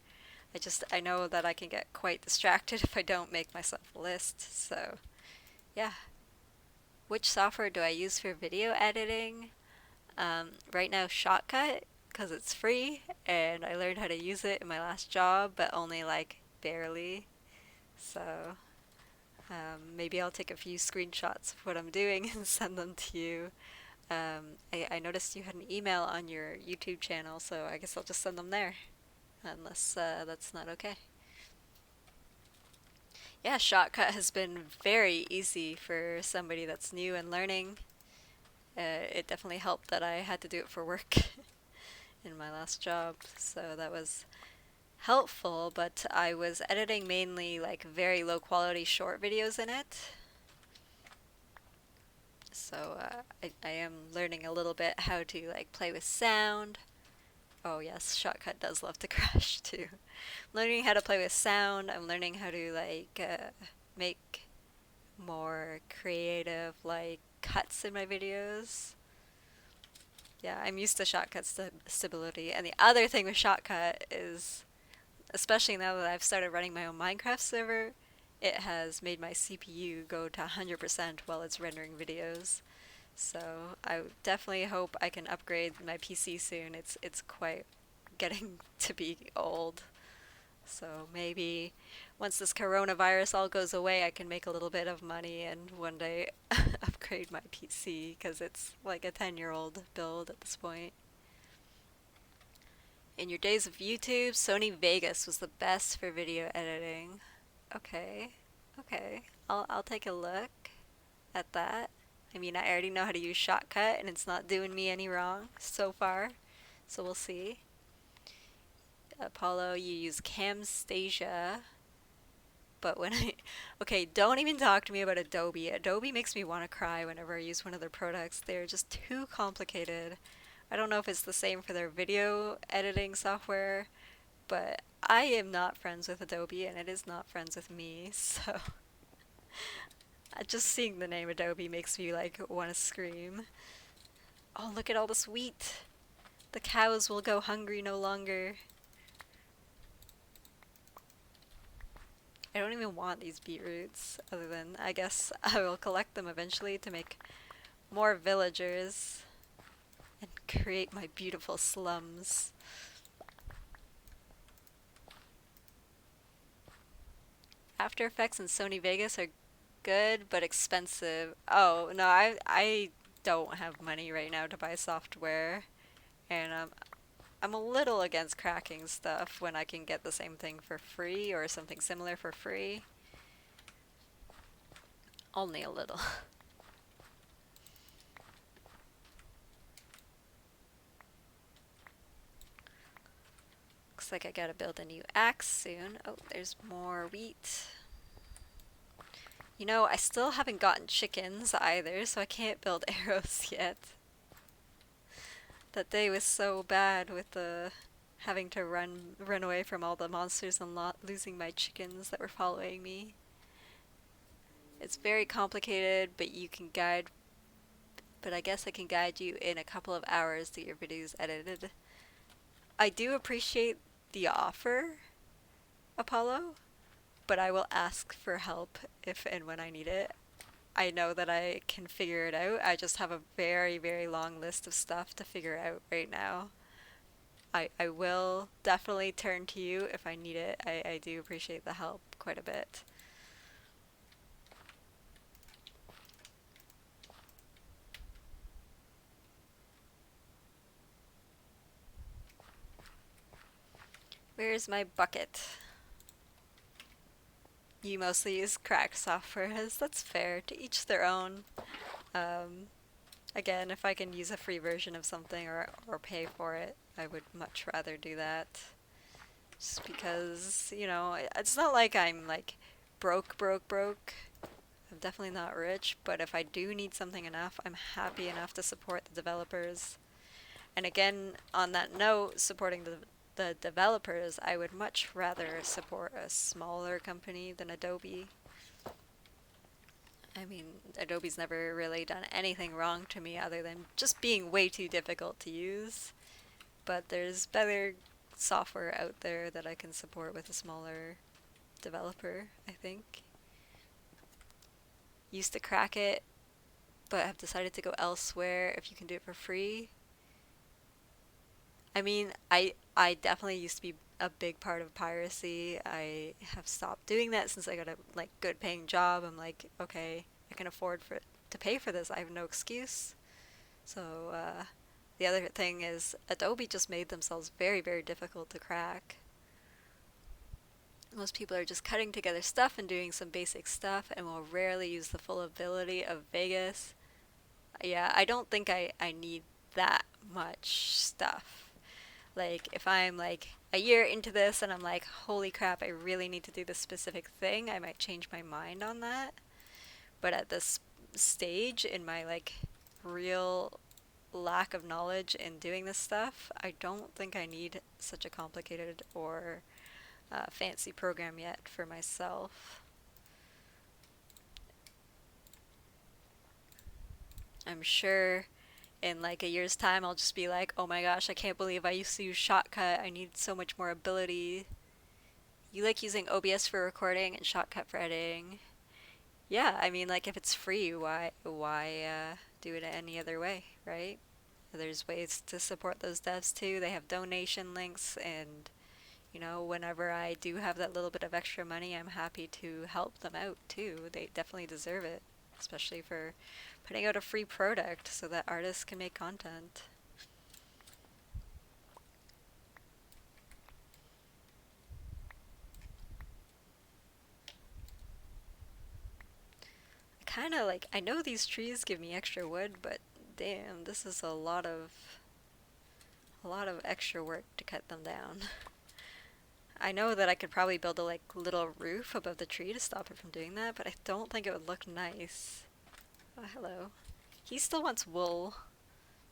S1: I know that I can get quite distracted if I don't make myself a list, so yeah. Which software do I use for video editing? Right now, Shotcut, because it's free, and I learned how to use it in my last job, but only like barely. So maybe I'll take a few screenshots of what I'm doing and send them to you. I noticed you had an email on your YouTube channel, so I guess I'll just send them there, unless that's not okay. Yeah, Shotcut has been very easy for somebody that's new and learning. It definitely helped that I had to do it for work in my last job, so that was helpful, but I was editing mainly like very low quality short videos in it. So I am learning a little bit how to like play with sound. Oh yes, Shotcut does love to crash too. Learning how to play with sound. I'm learning how to like make more creative like cuts in my videos. Yeah, I'm used to Shotcut stability. And the other thing with Shotcut is, especially now that I've started running my own Minecraft server, it has made my CPU go to 100% while it's rendering videos. So I definitely hope I can upgrade my PC soon. It's quite getting to be old. So maybe once this coronavirus all goes away, I can make a little bit of money and one day upgrade my PC, because it's like a 10-year-old build at this point. In your days of YouTube, Sony Vegas was the best for video editing. Okay, okay. I'll take a look at that. I mean, I already know how to use Shotcut, and it's not doing me any wrong so far. So we'll see. Apollo, you use Camtasia. But when okay, don't even talk to me about Adobe. Adobe makes me want to cry whenever I use one of their products. They're just too complicated. I don't know if it's the same for their video editing software, but I am not friends with Adobe, and it is not friends with me, so just seeing the name Adobe makes me like want to scream. Oh, look at all this wheat. The cows will go hungry no longer. I don't even want these beetroots, other than I guess I will collect them eventually to make more villagers and create my beautiful slums. After Effects and Sony Vegas are good but expensive. Oh, no, I don't have money right now to buy software, and I'm a little against cracking stuff when I can get the same thing for free or something similar for free. Only a little. Looks like I gotta build a new axe soon. Oh, there's more wheat. You know, I still haven't gotten chickens either, so I can't build arrows yet. That day was so bad with the having to run away from all the monsters and losing my chickens that were following me. It's very complicated, but you can guide, but I guess I can guide you in a couple of hours to get your videos edited. I do appreciate the offer, Apollo, but I will ask for help if and when I need it. I know that I can figure it out. I just have a very, very long list of stuff to figure out right now. I will definitely turn to you if I need it. I do appreciate the help quite a bit. Where's my bucket? You mostly use cracked software. That's fair. To each their own. Um, Again, if I can use a free version of something or pay for it, I would much rather do that. Just because, you know, it's not like I'm like broke. I'm definitely not rich, but if I do need something enough, I'm happy enough to support the developers. And again, on that note, supporting the developers, I would much rather support a smaller company than Adobe. I mean, Adobe's never really done anything wrong to me other than just being way too difficult to use. But there's better software out there that I can support with a smaller developer, I think. Used to crack it, but have decided to go elsewhere if you can do it for free. I mean, I definitely used to be a big part of piracy. I have stopped doing that since I got a like good paying job. I'm like, okay, I can afford to pay for this. I have no excuse. So the other thing is Adobe just made themselves very, very difficult to crack. Most people are just cutting together stuff and doing some basic stuff and will rarely use the full ability of Vegas. Yeah, I don't think I need that much stuff. Like, if I'm like a year into this and I'm like, holy crap, I really need to do this specific thing, I might change my mind on that. But at this stage in my like real lack of knowledge in doing this stuff, I don't think I need such a complicated or fancy program yet for myself. I'm sure in like a year's time I'll just be like, oh my gosh, I can't believe I used to use Shotcut. I need so much more ability. You like using OBS for recording and Shotcut for editing. Yeah, I mean like if it's free, why do it any other way, right? There's ways to support those devs too. They have donation links and you know, whenever I do have that little bit of extra money, I'm happy to help them out too. They definitely deserve it, especially for putting out a free product so that artists can make content. I kind of like, I know these trees give me extra wood, but damn, this is a lot of extra work to cut them down. I know that I could probably build a like little roof above the tree to stop it from doing that, but I don't think it would look nice. Oh, hello. He still wants wool.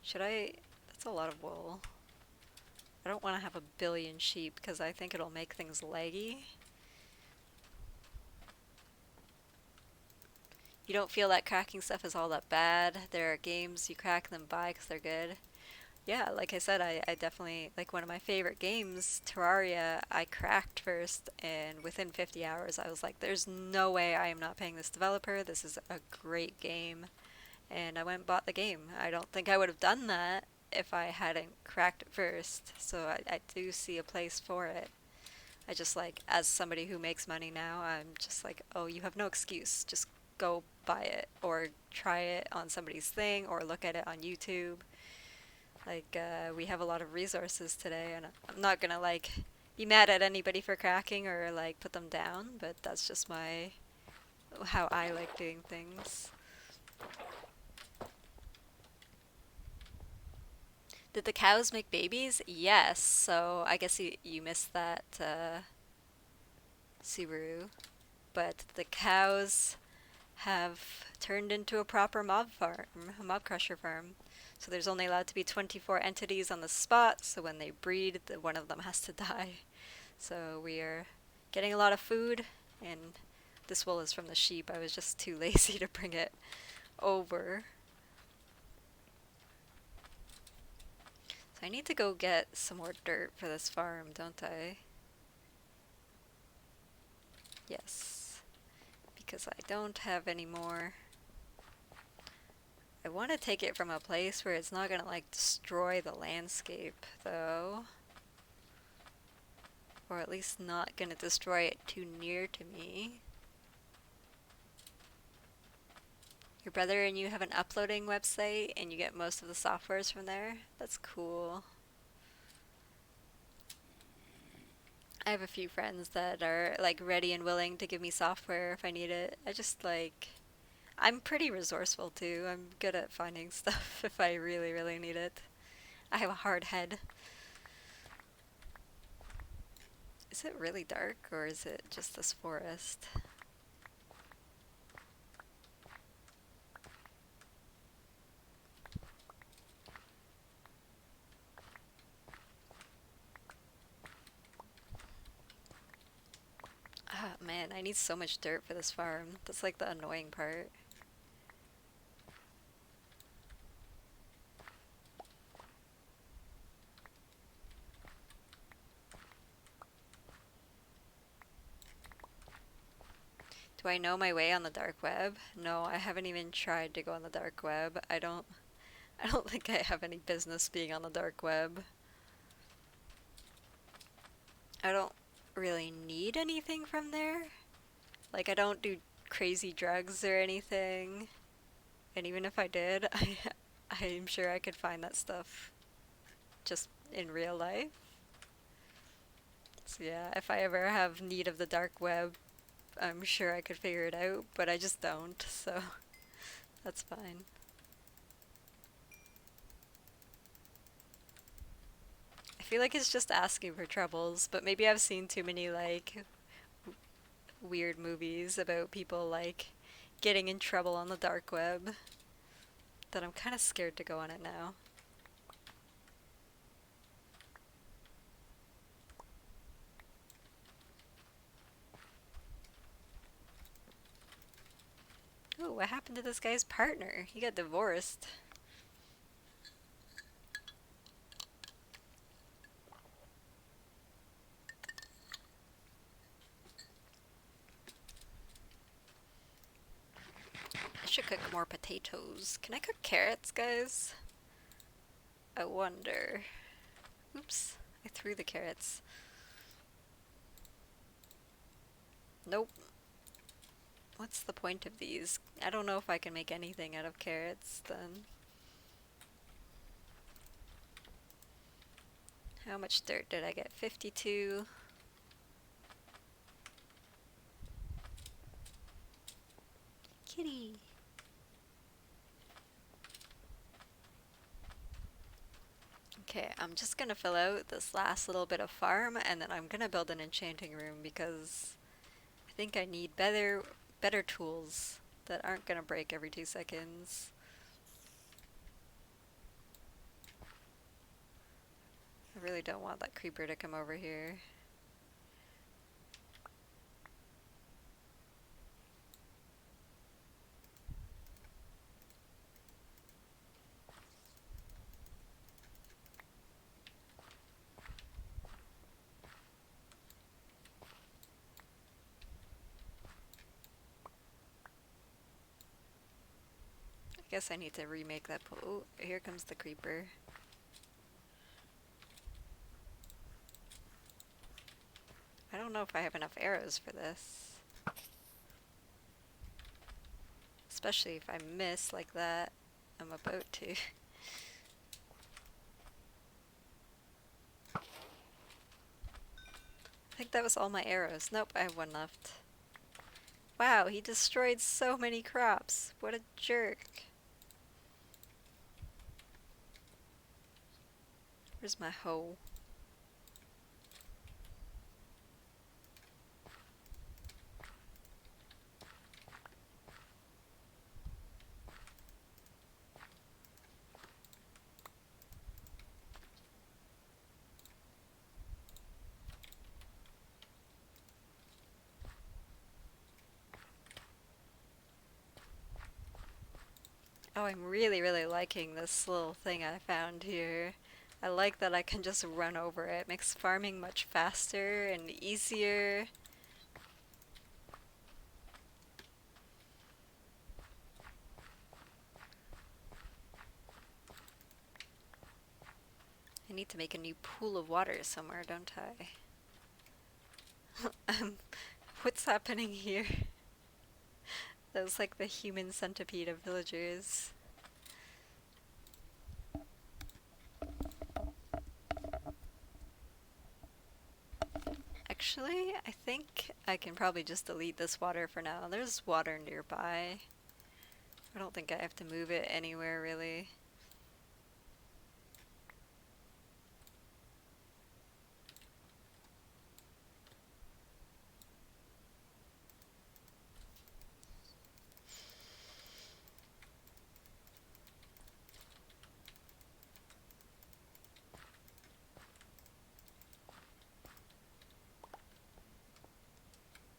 S1: Should I? That's a lot of wool. I don't want to have a billion sheep because I think it'll make things laggy. You don't feel that cracking stuff is all that bad. There are games you crack them by because they're good. Yeah, like I said, I definitely, like one of my favorite games, Terraria, I cracked first, and within 50 hours I was like, there's no way I am not paying this developer. This is a great game. And I went and bought the game. I don't think I would have done that if I hadn't cracked it first. So I do see a place for it. I just like, as somebody who makes money now, I'm just like, oh, you have no excuse. Just go buy it or try it on somebody's thing or look at it on YouTube. Like, we have a lot of resources today, and I'm not gonna like be mad at anybody for cracking or like put them down, but that's just my how I like doing things. Did the cows make babies? Yes. So I guess you missed that, Subaru. But the cows have turned into a proper mob farm, a mob crusher farm. So there's only allowed to be 24 entities on the spot, so when they breed, one of them has to die. So we are getting a lot of food, and this wool is from the sheep. I was just too lazy to bring it over. So I need to go get some more dirt for this farm, don't I? Yes. Because I don't have any more. I want to take it from a place where it's not gonna like destroy the landscape, though. Or at least not gonna destroy it too near to me. Your brother and you have an uploading website and you get most of the softwares from there? That's cool. I have a few friends that are like ready and willing to give me software if I need it. I just like, I'm pretty resourceful too. I'm good at finding stuff if I really, really need it. I have a hard head. Is it really dark or is it just this forest? Ah, man, I need so much dirt for this farm. That's like the annoying part. Do I know my way on the dark web? No, I haven't even tried to go on the dark web. I don't think I have any business being on the dark web. I don't really need anything from there. Like, I don't do crazy drugs or anything. And even if I did, I'm sure I could find that stuff just in real life. So yeah, if I ever have need of the dark web, I'm sure I could figure it out, but I just don't, so that's fine. I feel like it's just asking for troubles, but maybe I've seen too many like weird movies about people like getting in trouble on the dark web that I'm kind of scared to go on it now. Ooh, what happened to this guy's partner? He got divorced. I should cook more potatoes. Can I cook carrots, guys? I wonder. Oops, I threw the carrots. Nope. What's the point of these? I don't know if I can make anything out of carrots then. How much dirt did I get? 52. Kitty. Okay, I'm just gonna fill out this last little bit of farm and then I'm gonna build an enchanting room because I think I need better tools that aren't gonna break every 2 seconds. I really don't want that creeper to come over here. I guess I need to remake that pool. Oh, here comes the creeper. I don't know if I have enough arrows for this. Especially if I miss like that. I'm about to. I think that was all my arrows. Nope, I have one left. Wow, he destroyed so many crops. What a jerk. Where's my hoe? Oh, I'm really, really liking this little thing I found here. I like that I can just run over it. Makes farming much faster and easier. I need to make a new pool of water somewhere, don't I? What's happening here? That was like the human centipede of villagers. Actually, I think I can probably just delete this water for now. There's water nearby. I don't think I have to move it anywhere really.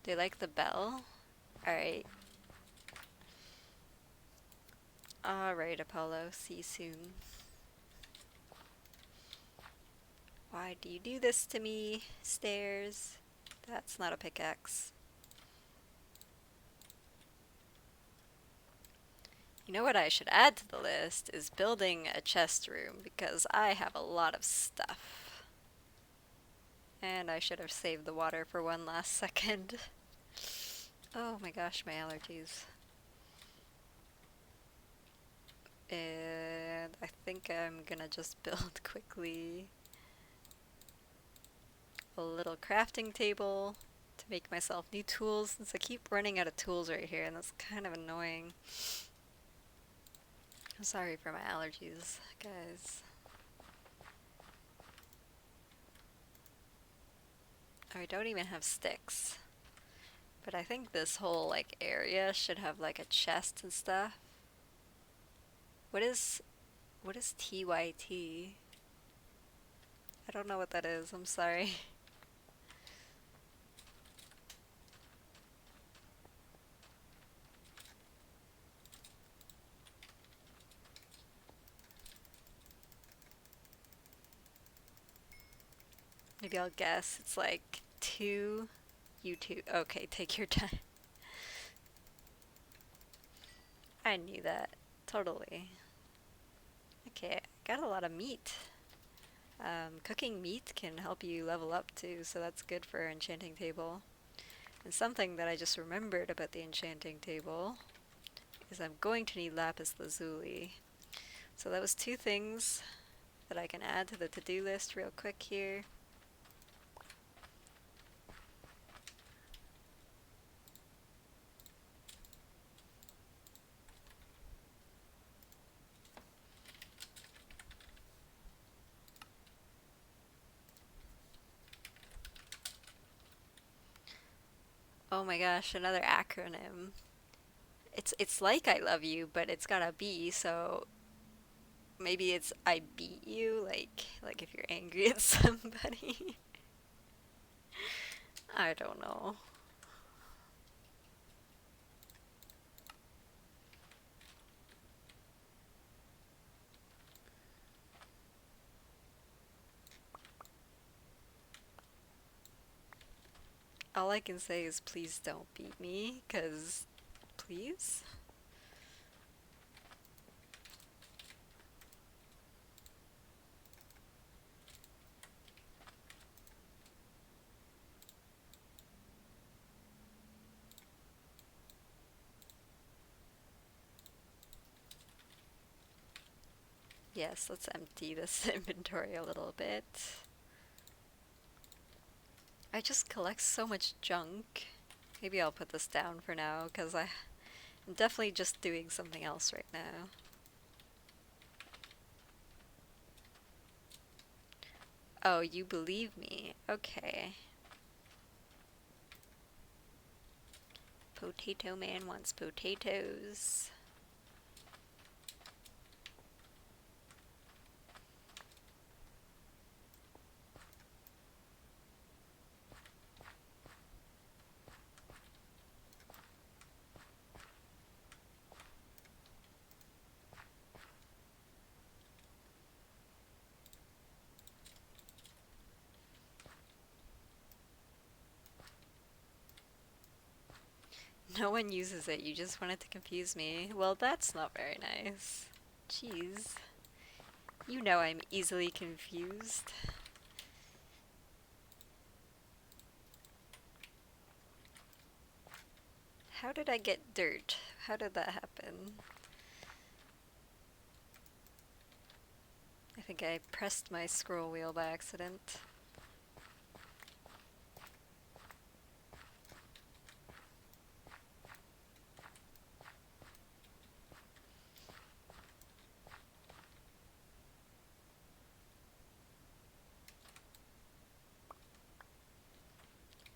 S1: Do you like the bell? Alright. Alright, Apollo. See you soon. Why do you do this to me? Stairs. That's not a pickaxe. You know what I should add to the list is building a chest room because I have a lot of stuff. And I should have saved the water for one last second. Oh my gosh, my allergies. And I think I'm gonna just build quickly a little crafting table to make myself new tools since I keep running out of tools right here and that's kind of annoying. I'm sorry for my allergies, guys. I don't even have sticks. But I think this whole like area should have like a chest and stuff. What is TYT? I don't know what that is. I'm sorry. Maybe I'll guess. It's like 2 YouTube. Okay, take your time. I knew that. Totally. Okay, got a lot of meat. Cooking meat can help you level up too, so that's good for our enchanting table. And something that I just remembered about the enchanting table is I'm going to need lapis lazuli. So that was 2 things that I can add to the to-do list real quick here. Oh my gosh, another acronym. It's like I love you, but it's got a B, so maybe it's I beat you, like if you're angry at somebody. I don't know. All I can say is please don't beat me, 'cause please? Yes, let's empty this inventory a little bit. I just collect so much junk. Maybe I'll put this down for now, because I'm definitely just doing something else right now. Oh, you believe me? Okay. Potato Man wants potatoes. No one uses it, you just wanted to confuse me. Well, that's not very nice. Jeez. You know I'm easily confused. How did I get dirt? How did that happen? I think I pressed my scroll wheel by accident.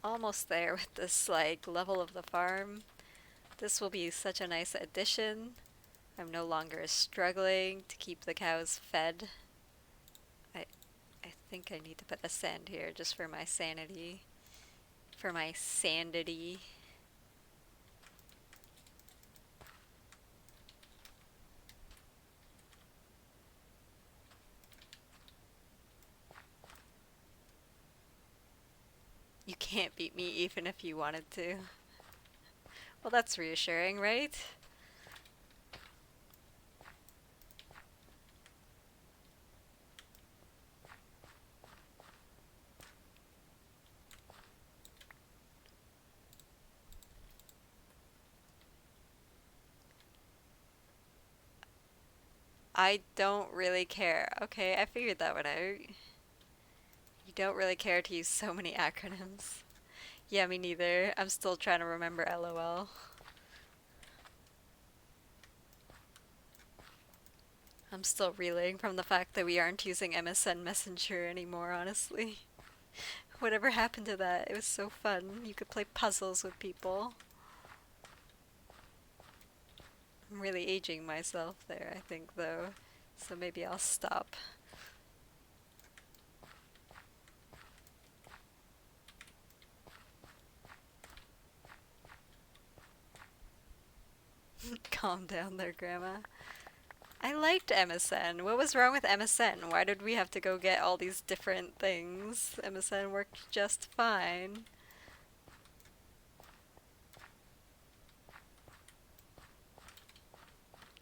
S1: Almost there with this, like, level of the farm. This will be such a nice addition. I'm no longer struggling to keep the cows fed. I, I think I need to put a sand here just for my sanity. For my sandity. You can't beat me even if you wanted to. Well, that's reassuring, right? I don't really care. Okay, I figured that one out. You don't really care to use so many acronyms. Yeah, me neither. I'm still trying to remember LOL. I'm still reeling from the fact that we aren't using MSN Messenger anymore, honestly. Whatever happened to that? It was so fun. You could play puzzles with people. I'm really aging myself there, I think, though. So maybe I'll stop. Calm down there, Grandma. I liked MSN. What was wrong with MSN? Why did we have to go get all these different things? MSN worked just fine.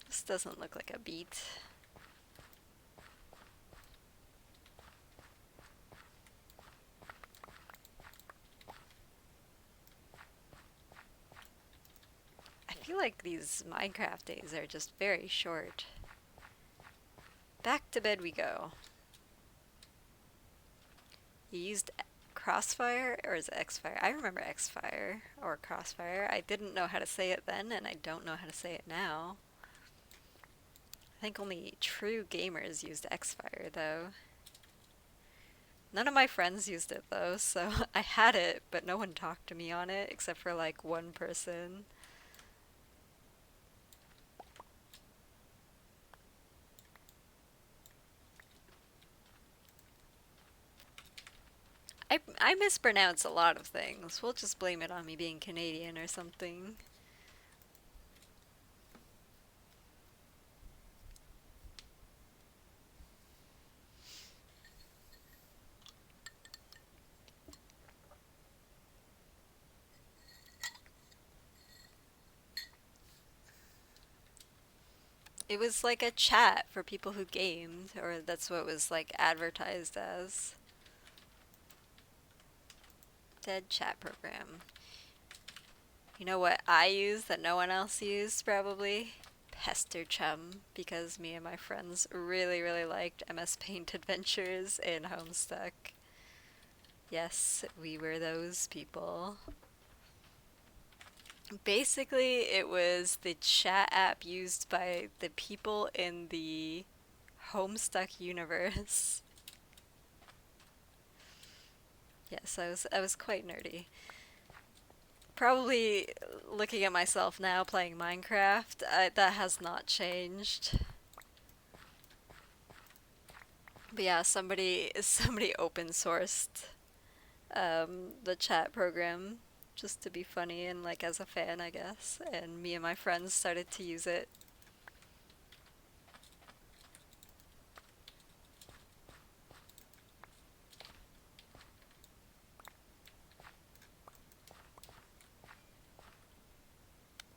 S1: This doesn't look like a beet. I feel like these Minecraft days are just very short. Back to bed we go. You used Crossfire or is it Xfire? I remember Xfire or Crossfire. I didn't know how to say it then and I don't know how to say it now. I think only true gamers used Xfire though. None of my friends used it though, so I had it, but no one talked to me on it except for like one person. I mispronounce a lot of things. We'll just blame it on me being Canadian or something. It was like a chat for people who gamed, or that's what it was like advertised as. Dead chat program. You know what I use that no one else used, probably? Hester Chum because me and my friends really, really liked MS Paint Adventures in Homestuck. Yes, we were those people. Basically, it was the chat app used by the people in the Homestuck universe. Yes, I was quite nerdy. Probably looking at myself now playing Minecraft, that has not changed. But yeah, somebody open sourced the chat program just to be funny and like as a fan, I guess. And me and my friends started to use it.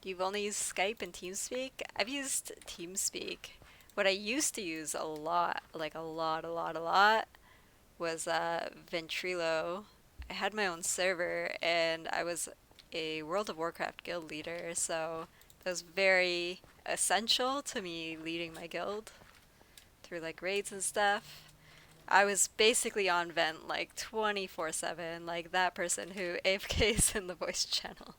S1: You've only used Skype and TeamSpeak? I've used TeamSpeak. What I used to use a lot, like a lot, was Ventrilo. I had my own server and I was a World of Warcraft guild leader, so that was very essential to me leading my guild through like raids and stuff. I was basically on Vent like 24/7, like that person who AFKs in the voice channel.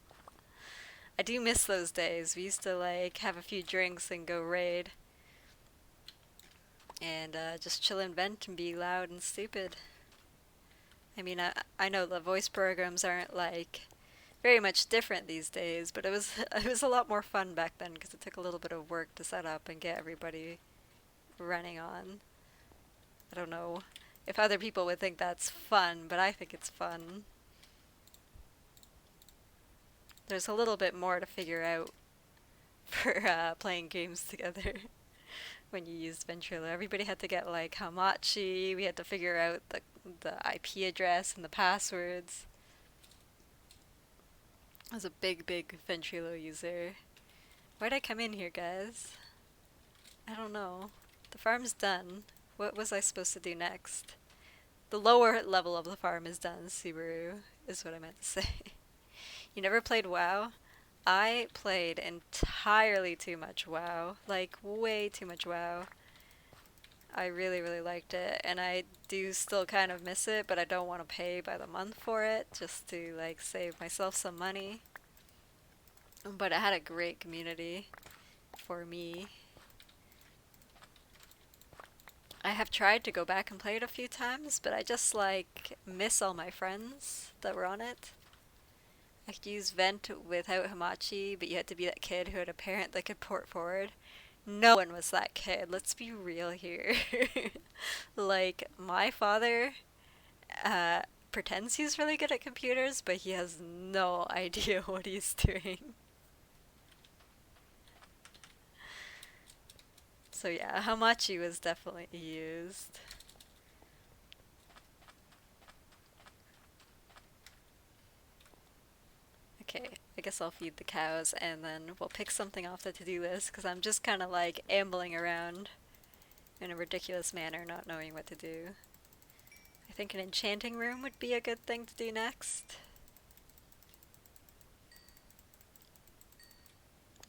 S1: I do miss those days. We used to like have a few drinks and go raid and just chill in Vent and be loud and stupid. I mean, I know the voice programs aren't like very much different these days, but it was it was a lot more fun back then because it took a little bit of work to set up and get everybody running on. I don't know if other people would think that's fun, but I think it's fun. There's a little bit more to figure out for playing games together when you used Ventrilo. Everybody had to get like Hamachi. We had to figure out the IP address and the passwords. I was a big Ventrilo user. Why'd I come in here, guys? I don't know. The farm's done. What was I supposed to do next? The lower level of the farm is done, Subaru, is what I meant to say. You never played WoW? I played entirely too much WoW. Like, way too much WoW. I really, really liked it, and I do still kind of miss it, but I don't want to pay by the month for it, just to, like, save myself some money. But it had a great community for me. I have tried to go back and play it a few times, but I just, like, miss all my friends that were on it. I could use Vent without Hamachi, but you had to be that kid who had a parent that could port forward. No one was that kid, let's be real here. Like, my father pretends he's really good at computers, but he has no idea what he's doing. So yeah, Hamachi was definitely used. Okay, I guess I'll feed the cows and then we'll pick something off the to-do list because I'm just kind of like ambling around in a ridiculous manner, not knowing what to do. I think an enchanting room would be a good thing to do next.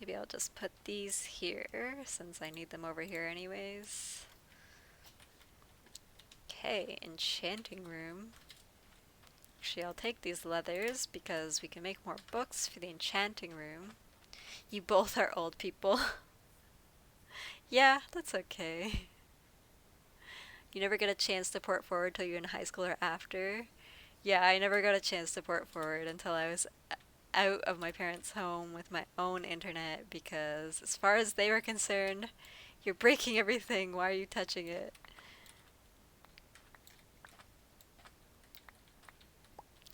S1: Maybe I'll just put these here since I need them over here anyways. Okay, enchanting room. Actually, I'll take these leathers because we can make more books for the enchanting room. You both are old people. Yeah, that's okay. You never get a chance to port forward till you're in high school or after. Yeah, I never got a chance to port forward until I was out of my parents' home with my own internet because as far as they were concerned, you're breaking everything, why are you touching it?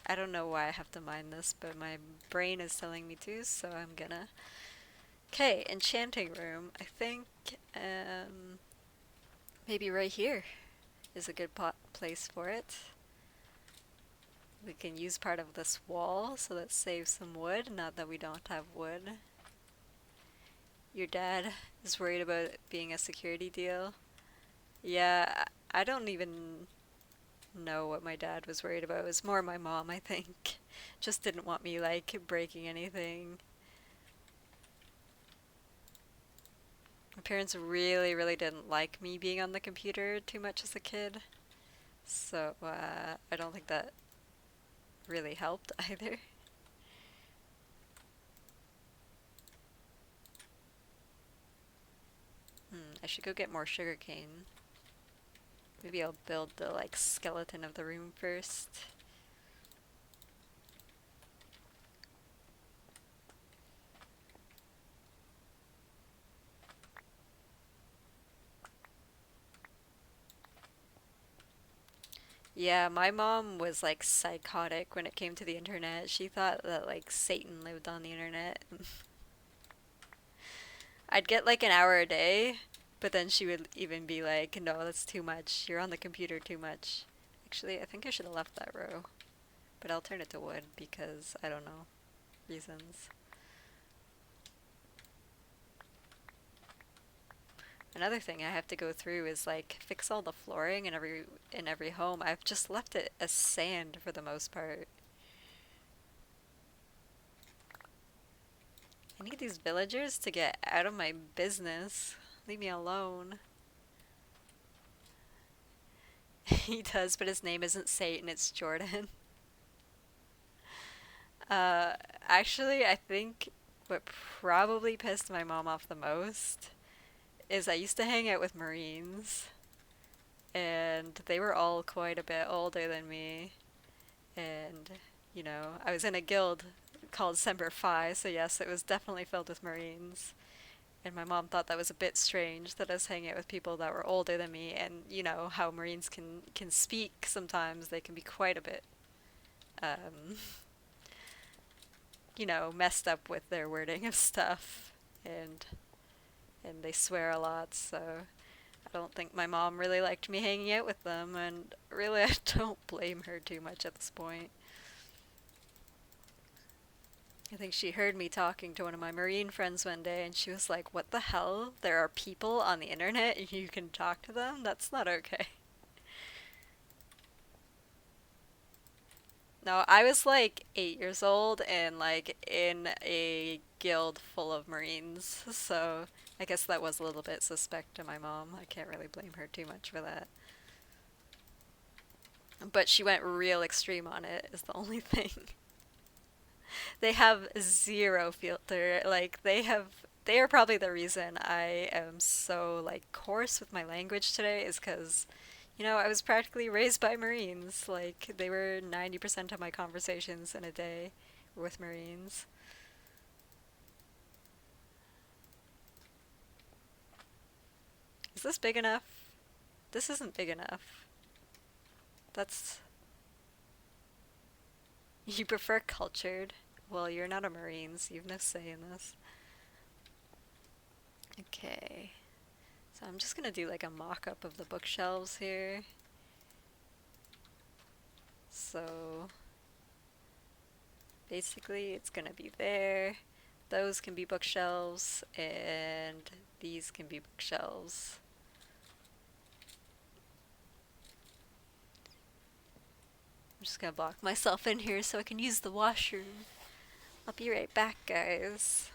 S1: I don't know why I have to mine this, but my brain is telling me to, so I'm gonna. Okay, enchanting room. I think maybe right here is a good place for it. We can use part of this wall, so let's save some wood, not that we don't have wood. Your dad is worried about it being a security deal. Yeah, I don't even know what my dad was worried about. It was more my mom, I think. Just didn't want me, like, breaking anything. My parents really, really didn't like me being on the computer too much as a kid, so I don't think that really helped either. I should go get more sugarcane. Maybe I'll build the like skeleton of the room first. Yeah, my mom was like psychotic when it came to the internet. She thought that like Satan lived on the internet. I'd get like an hour a day, but then she would even be like, "No, that's too much. You're on the computer too much." Actually, I think I should have left that row, but I'll turn it to wood because I don't know reasons. Another thing I have to go through is like fix all the flooring in every home. I've just left it as sand for the most part. I need these villagers to get out of my business. Leave me alone. He does, but his name isn't Satan, it's Jordan. Uh, Actually, I think what probably pissed my mom off the most is I used to hang out with Marines, and they were all quite a bit older than me. And, I was in a guild called Semper Fi, so yes, it was definitely filled with Marines. And my mom thought that was a bit strange that I was hanging out with people that were older than me, and you know how Marines can speak sometimes. They can be quite a bit, um, messed up with their wording of stuff, and and they swear a lot. So I don't think my mom really liked me hanging out with them, and really I don't blame her too much at this point. I think she heard me talking to one of my Marine friends one day, and she was like, "What the hell? There are people on the internet and you can talk to them? That's not okay." No, I was like 8 years old and like in a guild full of Marines, so I guess that was a little bit suspect to my mom. I can't really blame her too much for that. But she went real extreme on it, is the only thing. They have zero filter. Like they are probably the reason I am so like coarse with my language today is because I was practically raised by Marines. Like they were 90% of my conversations in a day were with Marines. Is this big enough? This isn't big enough. That's You prefer cultured. Well, you're not a Marine, so you've no say in this. Okay. So I'm just gonna do like a mock-up of the bookshelves here. So basically it's gonna be there. Those can be bookshelves, and these can be bookshelves. I'm just gonna block myself in here so I can use the washroom. I'll be right back, guys.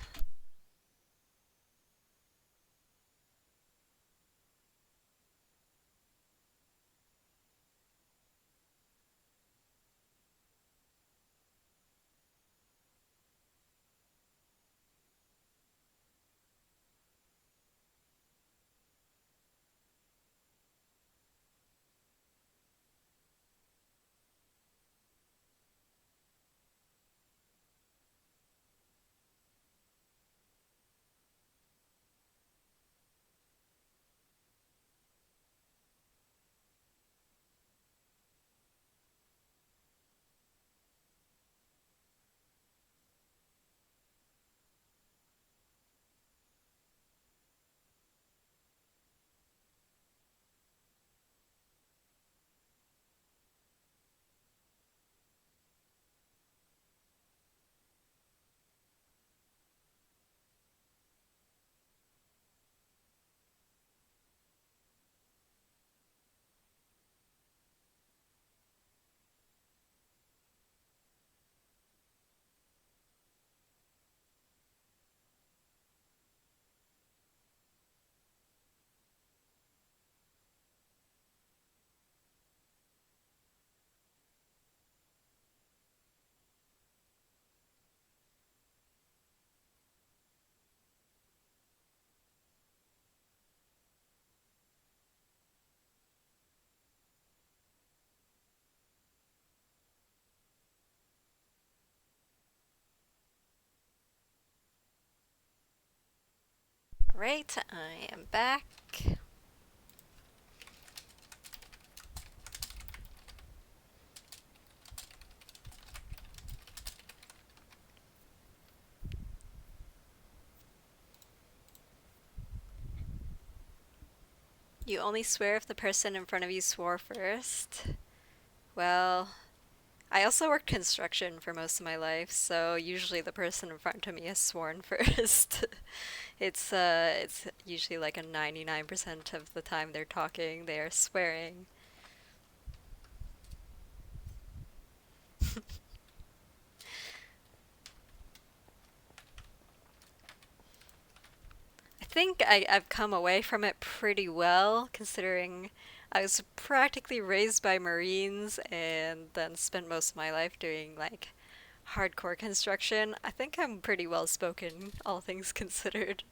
S1: Alright, I am back. You only swear if the person in front of you swore first. Well, I also worked construction for most of my life, so usually the person in front of me has sworn first. It's usually like a 99% of the time they're talking, they are swearing. I think I've come away from it pretty well, considering I was practically raised by Marines and then spent most of my life doing like hardcore construction. I think I'm pretty well spoken, all things considered.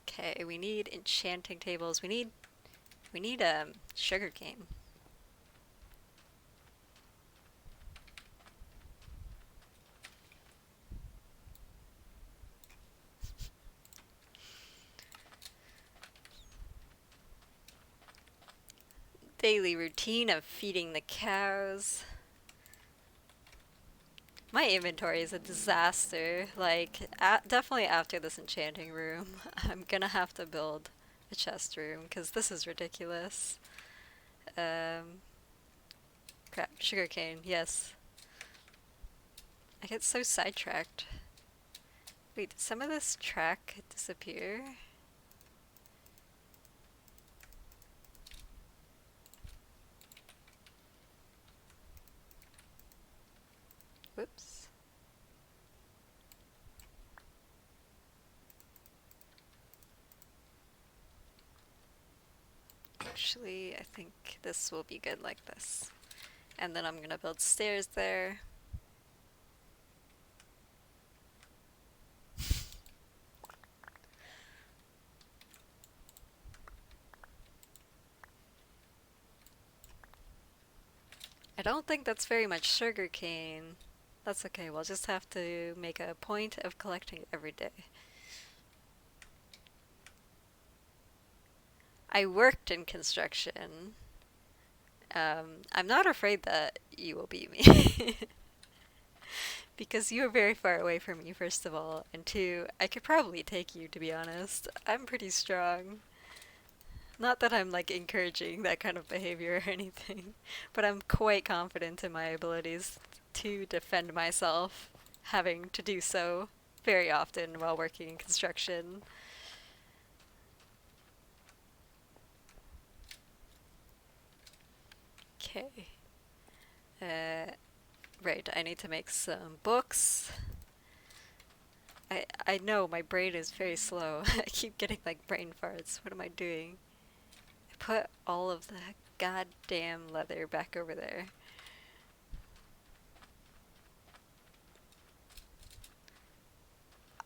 S1: Okay, we need enchanting tables. We need sugarcane. Daily routine of feeding the cows. My inventory is a disaster. Like, definitely after this enchanting room, I'm gonna have to build a chest room because this is ridiculous. Um, Crap, sugarcane, yes. I get so sidetracked. Wait, did some of this track disappear? Whoops. Actually, I think this will be good like this. And then I'm gonna build stairs there. I don't think that's very much sugarcane. That's okay, we'll just have to make a point of collecting it every day. I worked in construction. I'm not afraid that you will beat me. Because you are very far away from me, first of all, and two, I could probably take you, to be honest. I'm pretty strong. Not that I'm like encouraging that kind of behavior or anything, but I'm quite confident in my abilities to defend myself, having to do so very often while working in construction. Okay. Uh, right, I need to make some books. I know my brain is very slow. I keep getting like brain farts. What am I doing? I put all of the goddamn leather back over there.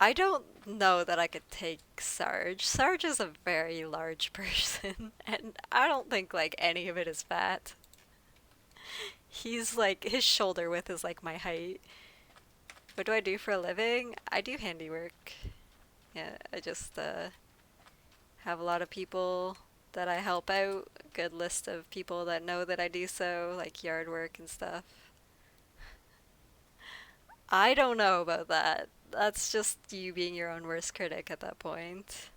S1: I don't know that I could take Sarge. Sarge is a very large person, and I don't think like any of it is fat. He's like, his shoulder width is like my height. What do I do for a living? I do handiwork. Yeah, I just have a lot of people that I help out. A good list of people that know that I do so, like yard work and stuff. I don't know about that. That's just you being your own worst critic at that point.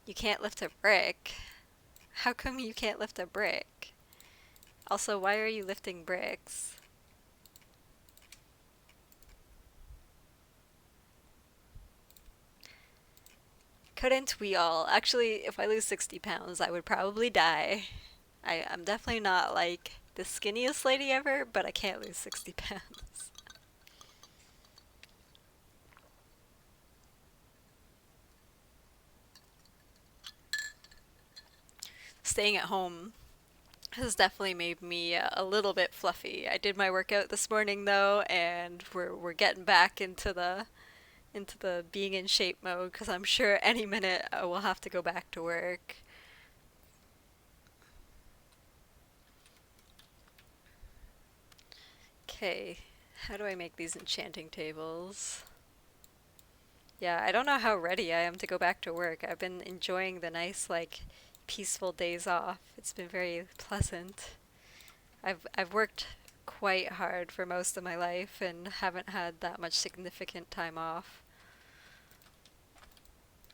S1: You can't lift a brick. How come you can't lift a brick? Also, why are you lifting bricks? Couldn't we all? Actually, if I lose 60 pounds, I would probably die. I'm definitely not like the skinniest lady ever, but I can't lose 60 pounds. Staying at home has definitely made me a little bit fluffy. I did my workout this morning though, and we're getting back into the being in shape mode because I'm sure any minute I will have to go back to work. Okay, how do I make these enchanting tables? Yeah, I don't know how ready I am to go back to work. I've been enjoying the nice, like, peaceful days off. It's been very pleasant. I've worked quite hard for most of my life and haven't had that much significant time off.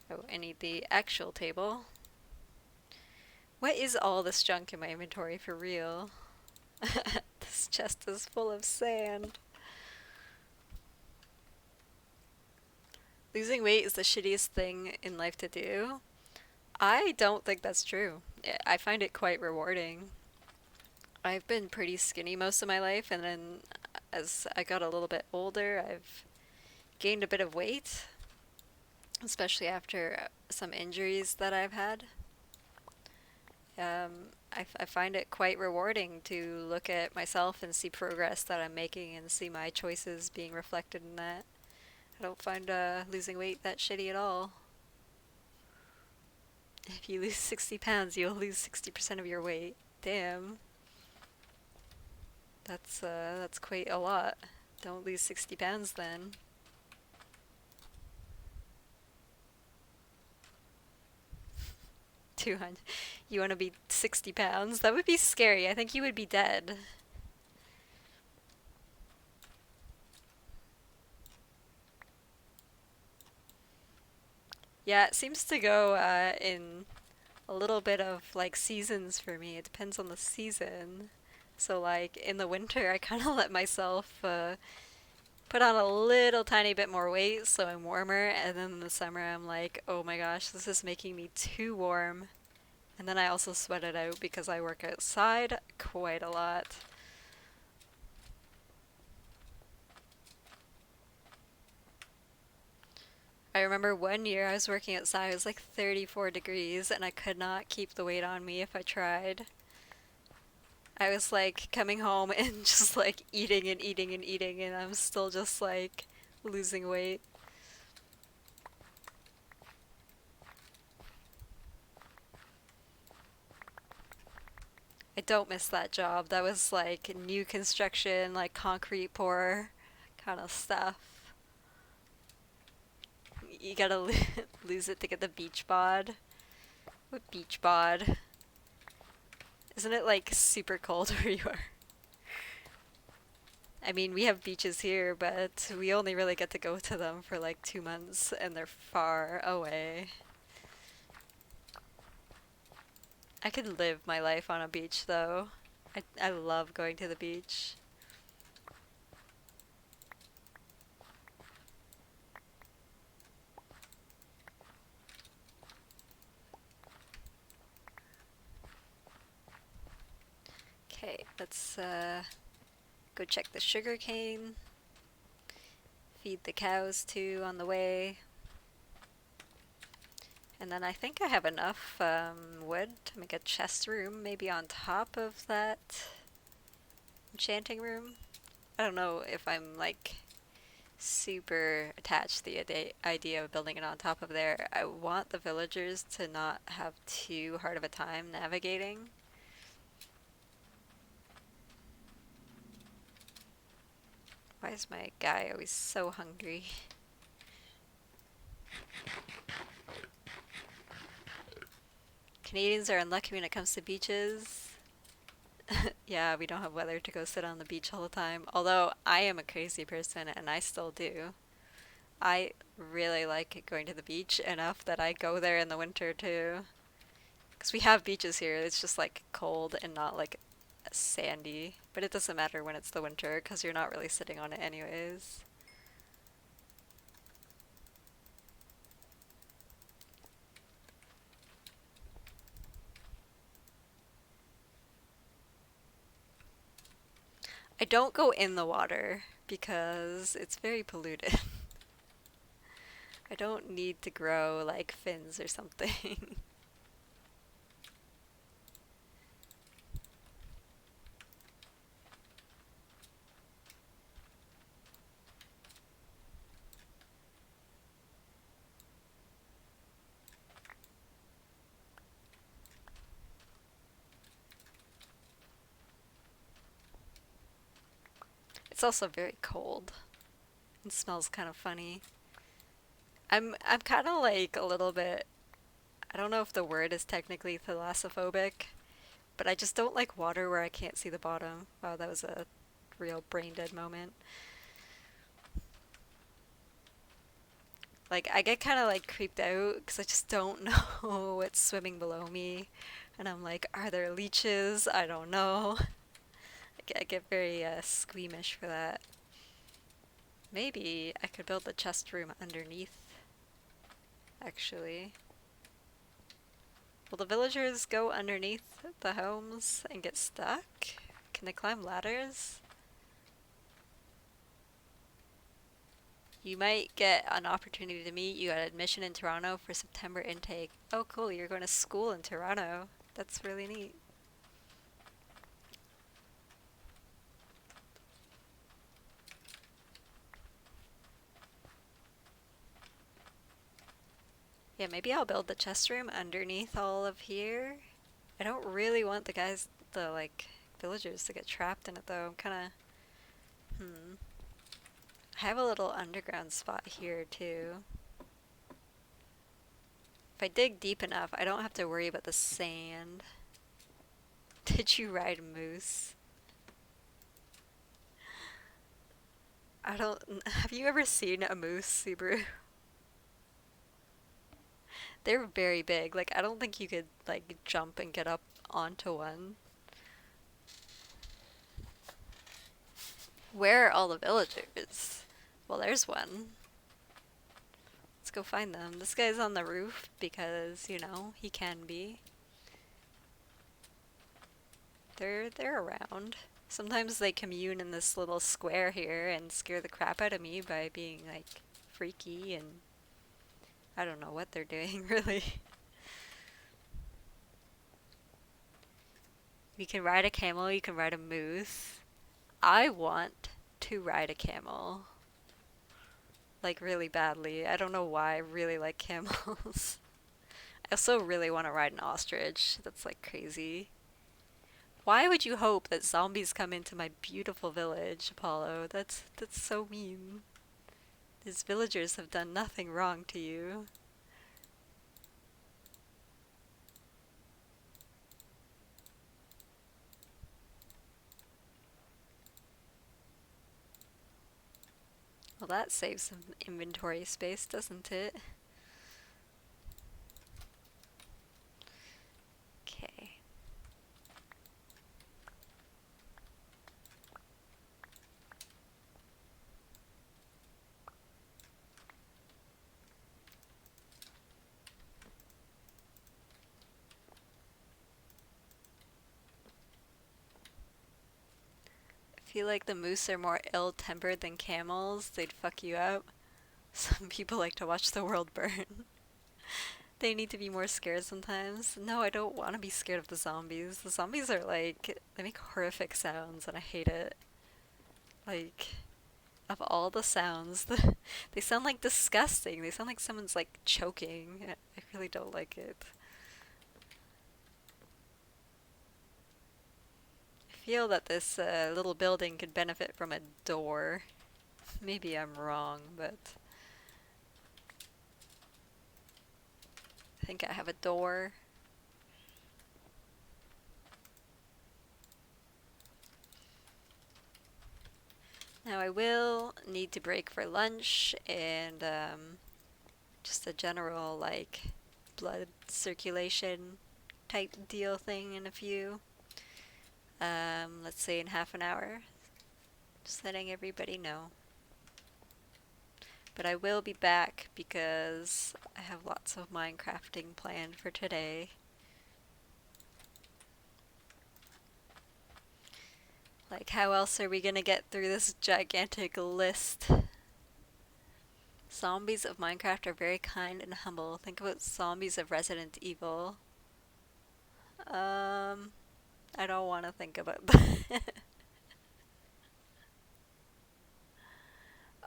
S1: Oh, I need the actual table. What is all this junk in my inventory for real? This chest is full of sand. Losing weight is the shittiest thing in life to do. I don't think that's true. I find it quite rewarding. I've been pretty skinny most of my life, and then as I got a little bit older, I've gained a bit of weight, especially after some injuries that I've had. I find it quite rewarding to look at myself and see progress that I'm making and see my choices being reflected in that. I don't find losing weight that shitty at all. If you lose 60 pounds, you'll lose 60% of your weight. Damn. That's quite a lot. Don't lose 60 pounds then. 200. You want to be 60 pounds? That would be scary. I think you would be dead. Yeah, it seems to go in a little bit of like seasons for me. It depends on the season. So like in the winter, I kind of let myself put on a little tiny bit more weight so I'm warmer, and then in the summer I'm like, oh my gosh, this is making me too warm. And then I also sweat it out because I work outside quite a lot. I remember one year I was working outside, it was like 34 degrees, and I could not keep the weight on me if I tried. I was like coming home and just like eating and eating and eating, and I'm still just like losing weight. I don't miss that job. That was like new construction, like concrete pour kind of stuff. You gotta lose it to get the beach bod. What beach bod? Isn't it like super cold where you are? I mean, we have beaches here, but we only really get to go to them for like 2 months, and they're far away. I could live my life on a beach, though. I love going to the beach. Okay, let's go check the sugar cane. Feed the cows too on the way. And then I think I have enough wood to make a chest room, maybe on top of that enchanting room. I don't know if I'm like super attached to the idea of building it on top of there. I want the villagers to not have too hard of a time navigating. Why is my guy always so hungry? Canadians are unlucky when it comes to beaches. Yeah, we don't have weather to go sit on the beach all the time. Although I am a crazy person and I still do. I really like going to the beach enough that I go there in the winter too. Because we have beaches here, it's just like cold and not like sandy. But it doesn't matter when it's the winter because you're not really sitting on it anyways. I don't go in the water because it's very polluted. I don't need to grow like fins or something. It's also very cold. It smells kind of funny. I'm kind of like a little bit, I don't know if the word is technically thalassophobic, but I just don't like water where I can't see the bottom. Wow, that was a real brain dead moment. Like, I get kind of like creeped out because I just don't know what's swimming below me. And I'm like, are there leeches? I don't know. I get very squeamish for that. Maybe I could build the chest room underneath, actually. Will the villagers go underneath the homes and get stuck? Can they climb ladders? You might get an opportunity to meet. You got admission in Toronto for September intake. Oh, cool. You're going to school in Toronto. That's really neat. Yeah, maybe I'll build the chest room underneath all of here. I don't really want the like, villagers to get trapped in it though. I'm kind of, I have a little underground spot here too. If I dig deep enough, I don't have to worry about the sand. Did you ride a moose? I don't. Have you ever seen a moose, Subaru? They're very big. Like, I don't think you could, like, jump and get up onto one. Where are all the villagers? Well, there's one. Let's go find them. This guy's on the roof because, you know, he can be. They're around. Sometimes they commune in this little square here and scare the crap out of me by being, like, freaky and I don't know what they're doing, really. You can ride a camel, you can ride a moose. I want to ride a camel. Like, really badly. I don't know why I really like camels. I also really want to ride an ostrich. That's, like, crazy. Why would you hope that zombies come into my beautiful village, Apollo? That's so mean. These villagers have done nothing wrong to you. Well, that saves some inventory space, doesn't it? Okay. I feel like the moose are more ill-tempered than camels. They'd fuck you up. Some people like to watch the world burn. They need to be more scared sometimes. No, I don't want to be scared of the zombies. The zombies are like, they make horrific sounds and I hate it. Like, of all the sounds, they sound like disgusting. They sound like someone's like choking. I really don't like it. I feel that this little building could benefit from a door. Maybe I'm wrong, but I think I have a door. Now I will need to break for lunch and just a general like blood circulation type deal thing in a few. Let's say in half an hour. Just letting everybody know. But I will be back because I have lots of Minecrafting planned for today. Like, how else are we gonna get through this gigantic list? Zombies of Minecraft are very kind and humble. Think about zombies of Resident Evil. I don't want to think about that.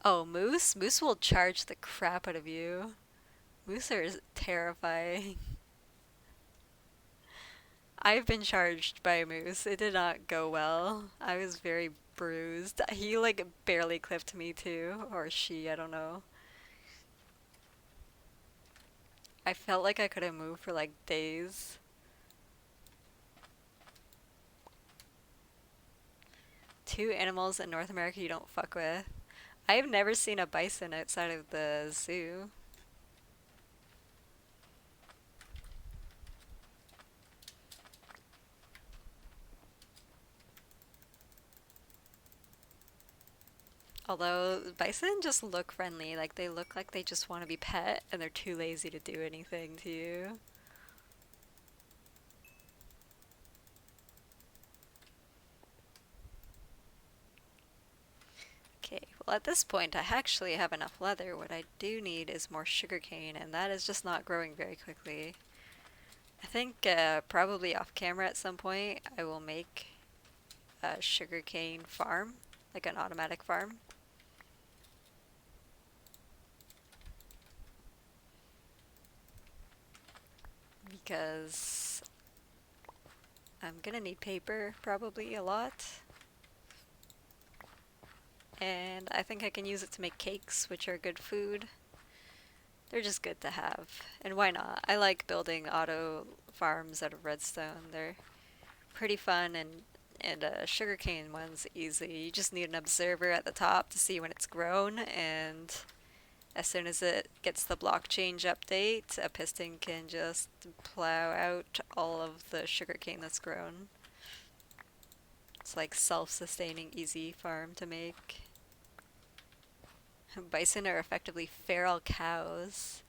S1: Oh, moose? Moose will charge the crap out of you. Moose are terrifying. I've been charged by a moose. It did not go well. I was very bruised. He like barely clipped me too, or she, I don't know. I felt like I couldn't move for like days. Two animals in North America you don't fuck with. I have never seen a bison outside of the zoo. Although bison just look friendly, like they look like they just want to be pet and they're too lazy to do anything to you. Okay, well at this point I actually have enough leather. What I do need is more sugarcane and that is just not growing very quickly. I think probably off camera at some point I will make a sugarcane farm, like an automatic farm. Because I'm gonna need paper probably a lot. And I think I can use it to make cakes, which are good food. They're just good to have. And why not? I like building auto farms out of redstone. They're pretty fun and sugarcane one's easy. You just need an observer at the top to see when it's grown and as soon as it gets the block change update, a piston can just plow out all of the sugarcane that's grown. It's like self-sustaining easy farm to make. Bison are effectively feral cows.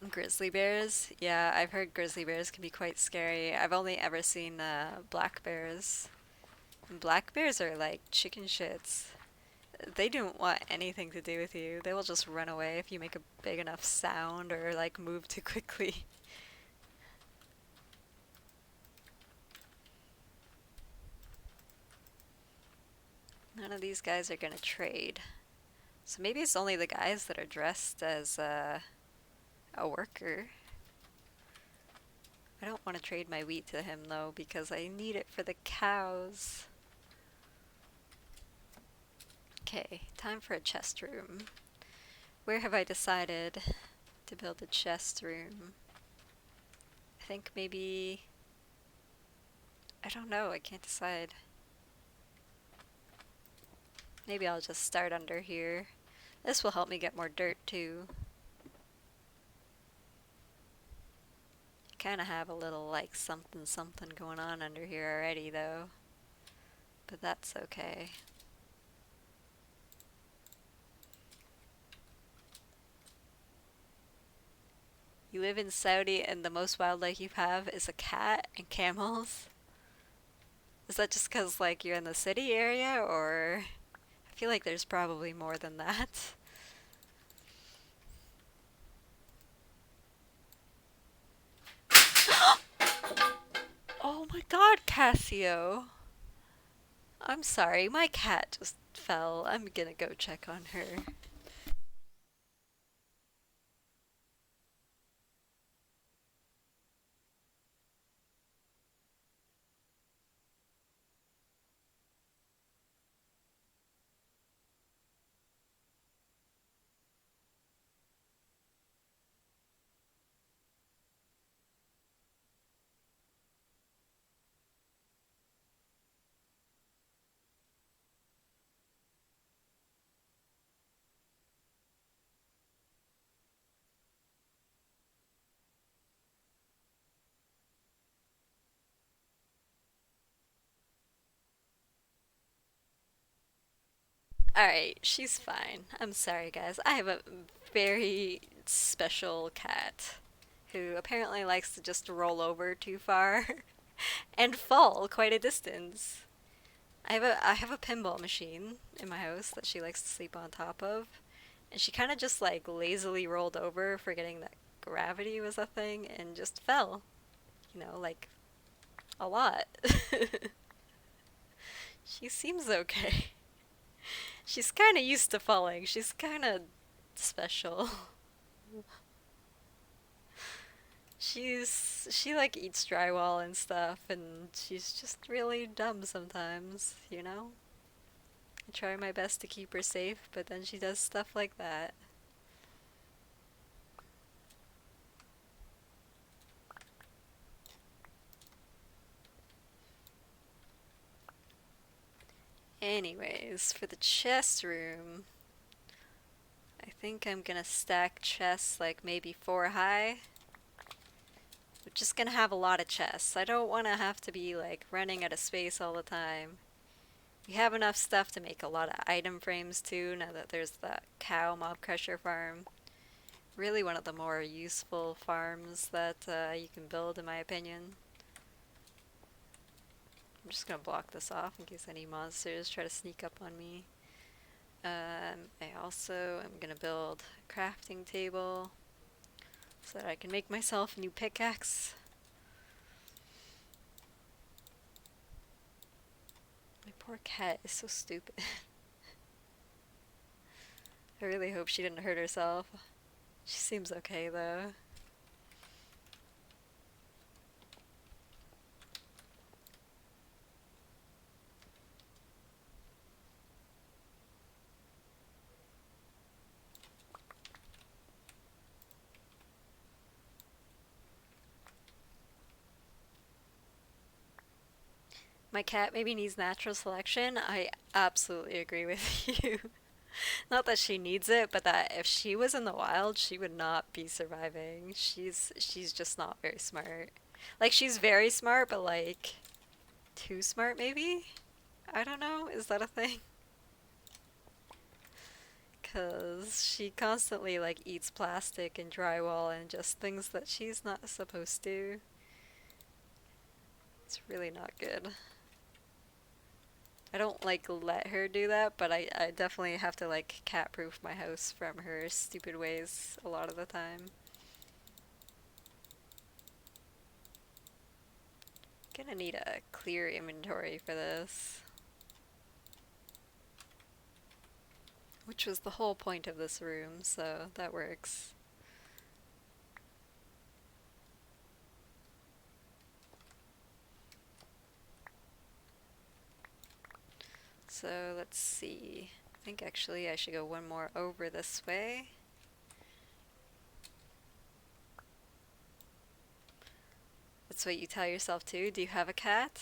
S1: Grizzly bears? Yeah, I've heard grizzly bears can be quite scary. I've only ever seen black bears. And black bears are like chicken shits. They don't want anything to do with you. They will just run away if you make a big enough sound or like move too quickly. None of these guys are gonna trade. So maybe it's only the guys that are dressed as a worker. I don't want to trade my wheat to him though because I need it for the cows. Okay, time for a chest room. Where have I decided to build a chest room? I think maybe... I don't know, I can't decide. Maybe I'll just start under here. This will help me get more dirt too. Kind of have a little like something something going on under here already though. But that's okay. You live in Saudi and the most wildlife you have is a cat and camels? Is that just because like you're in the city area or... I feel like there's probably more than that. Oh my god, Cassio. I'm sorry, my cat just fell. I'm gonna go check on her. Alright, she's fine. I'm sorry, guys. I have a very special cat who apparently likes to just roll over too far and fall quite a distance. I have a pinball machine in my house that she likes to sleep on top of, and she kind of just like lazily rolled over, forgetting that gravity was a thing, and just fell. You know, like a lot. She seems okay. She's kind of used to falling. She's kind of special. She like eats drywall and stuff, and she's just really dumb sometimes, you know? I try my best to keep her safe, but then she does stuff like that. Anyways, for the chest room, I think I'm gonna stack chests like maybe 4 high. We're just gonna have a lot of chests. I don't want to have to be like running out of space all the time. We have enough stuff to make a lot of item frames too, now that there's the cow mob crusher farm. Really one of the more useful farms that you can build in my opinion. I'm just gonna block this off in case any monsters try to sneak up on me. I also am gonna build a crafting table so that I can make myself a new pickaxe. My poor cat is so stupid. I really hope she didn't hurt herself. She seems okay though. My cat maybe needs natural selection. I absolutely agree with you. Not that she needs it, but that if she was in the wild, she would not be surviving. She's just not very smart. Like she's very smart, but like too smart maybe? I don't know. Is that a thing? 'Cause she constantly like eats plastic and drywall and just things that she's not supposed to. It's really not good. I don't like let her do that, but I definitely have to like cat proof my house from her stupid ways a lot of the time. Gonna need a clear inventory for this. Which was the whole point of this room, so that works. So let's see. I think actually I should go one more over this way. That's what you tell yourself too. Do you have a cat?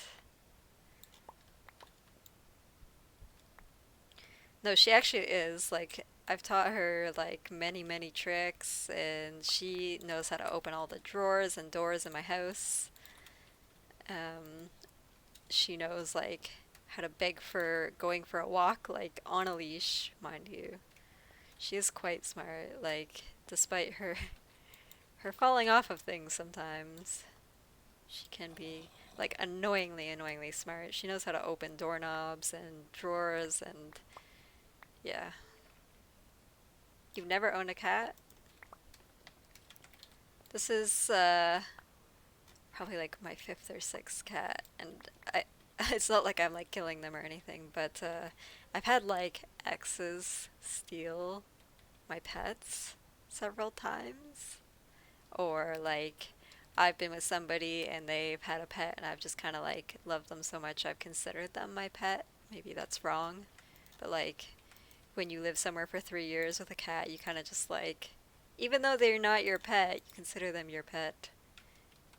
S1: No, she actually is. Like, I've taught her like many, many tricks, and she knows how to open all the drawers and doors in my house. Um, she knows like how to beg for going for a walk, like on a leash, mind you. She is quite smart, like, despite her falling off of things sometimes. She can be like annoyingly smart. She knows how to open doorknobs and drawers and yeah. You've never owned a cat? This is probably like my fifth or sixth cat, and I it's not like I'm like killing them or anything, but I've had like exes steal my pets several times, or like I've been with somebody and they've had a pet and I've just kind of like loved them so much I've considered them my pet. Maybe that's wrong, but like when you live somewhere for 3 years with a cat, you kind of just like, even though they're not your pet, you consider them your pet.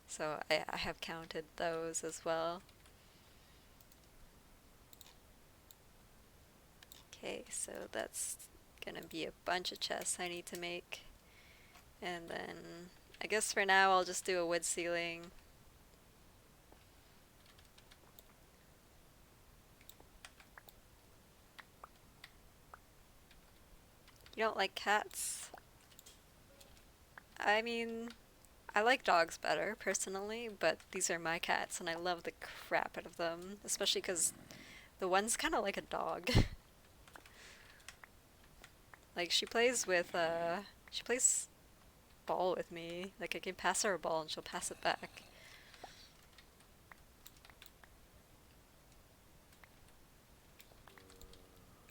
S1: So I have counted those as well. Okay, so that's gonna be a bunch of chests I need to make. And then I guess for now I'll just do a wood ceiling. You don't like cats? I mean, I like dogs better, personally, but these are my cats and I love the crap out of them, especially because the one's kind of like a dog. Like, she plays ball with me. Like, I can pass her a ball and she'll pass it back.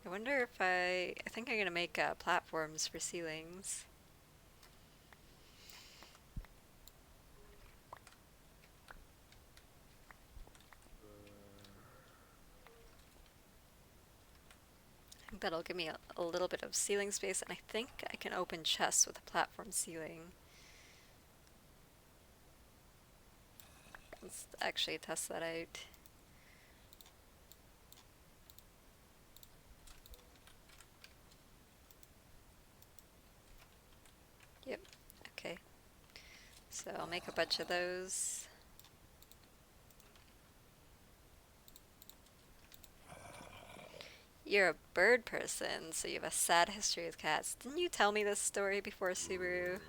S1: I wonder if I think I'm gonna make platforms for ceilings. that'll give me a little bit of ceiling space, and I think I can open chests with a platform ceiling. Let's actually test that out. Yep, okay. So I'll make a bunch of those. You're a bird person, so you have a sad history with cats. Didn't you tell me this story before, Subaru?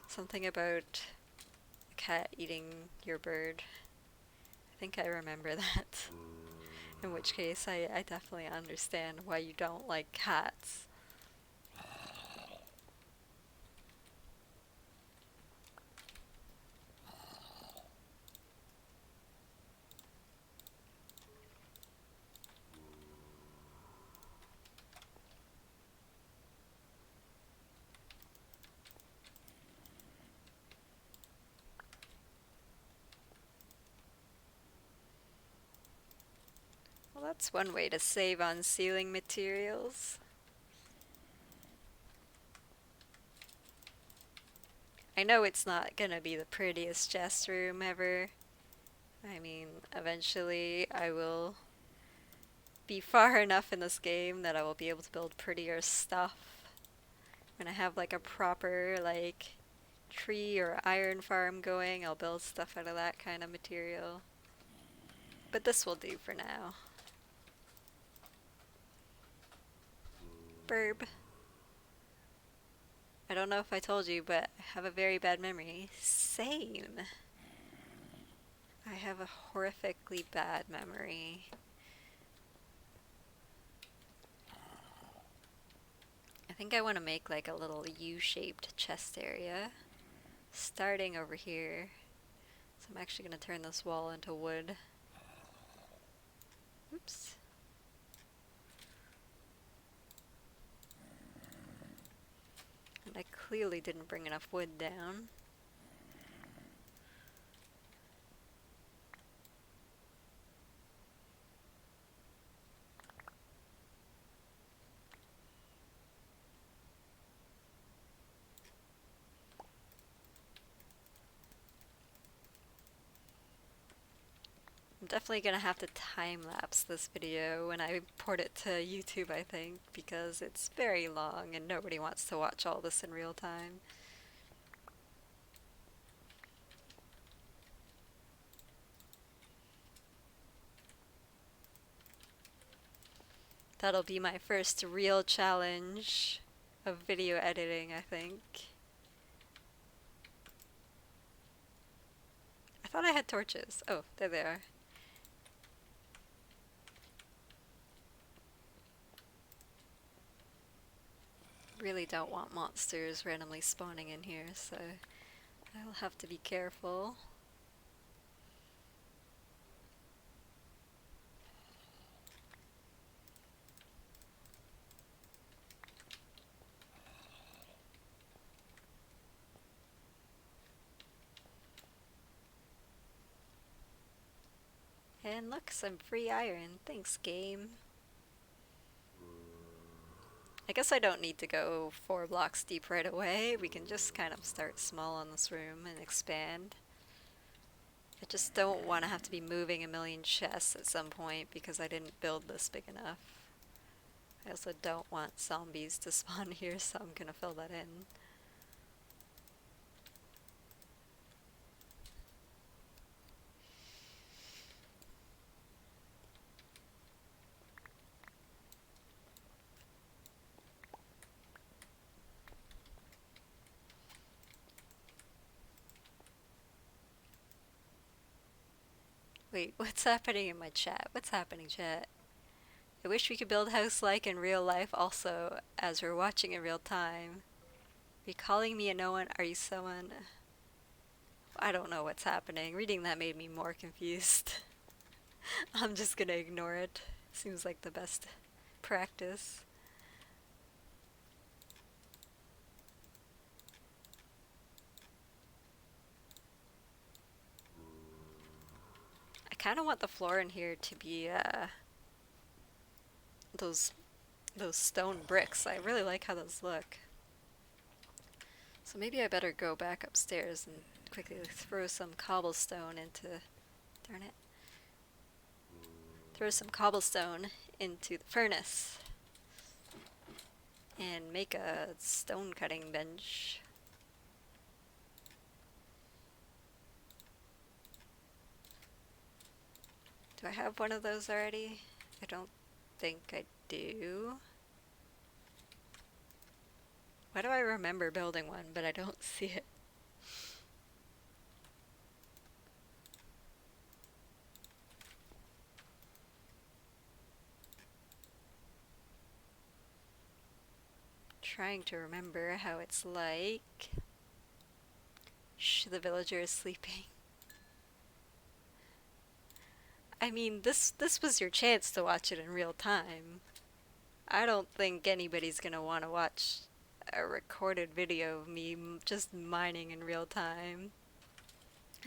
S1: Something about a cat eating your bird. I think I remember that. In which case, I definitely understand why you don't like cats. Well, that's one way to save on ceiling materials. I know it's not gonna be the prettiest chest room ever. I mean, eventually I will be far enough in this game that I will be able to build prettier stuff. When I have like a proper like tree or iron farm going, I'll build stuff out of that kind of material. But this will do for now. Burb. I don't know if I told you, but I have a very bad memory. Same. I have a horrifically bad memory. I think I want to make like a little U-shaped chest area, starting over here. So I'm actually going to turn this wall into wood. Oops. And I clearly didn't bring enough wood down. I'm definitely gonna have to time-lapse this video when I port it to YouTube, I think, because it's very long and nobody wants to watch all this in real time. That'll be my first real challenge of video editing, I think. I thought I had torches. Oh, there they are. Really don't want monsters randomly spawning in here, so I'll have to be careful. And look, some free iron. Thanks, game. I guess I don't need to go 4 blocks deep right away. We can just kind of start small on this room and expand. I just don't want to have to be moving a million chests at some point because I didn't build this big enough. I also don't want zombies to spawn here, so I'm gonna fill that in. Wait, what's happening in my chat? What's happening, chat? I wish we could build house-like in real life also, as we're watching in real time. Are you calling me a no one? Are you someone? I don't know what's happening. Reading that made me more confused. I'm just gonna ignore it. Seems like the best practice. I kind of want the floor in here to be those those stone bricks. I really like how those look. So maybe I better go back upstairs and quickly throw some cobblestone into... Darn it. Throw some cobblestone into the furnace. And make a stone cutting bench. Do I have one of those already? I don't think I do. Why do I remember building one, but I don't see it? Trying to remember how it's like. Shh, the villager is sleeping. I mean, this was your chance to watch it in real time. I don't think anybody's gonna want to watch a recorded video of me just mining in real time.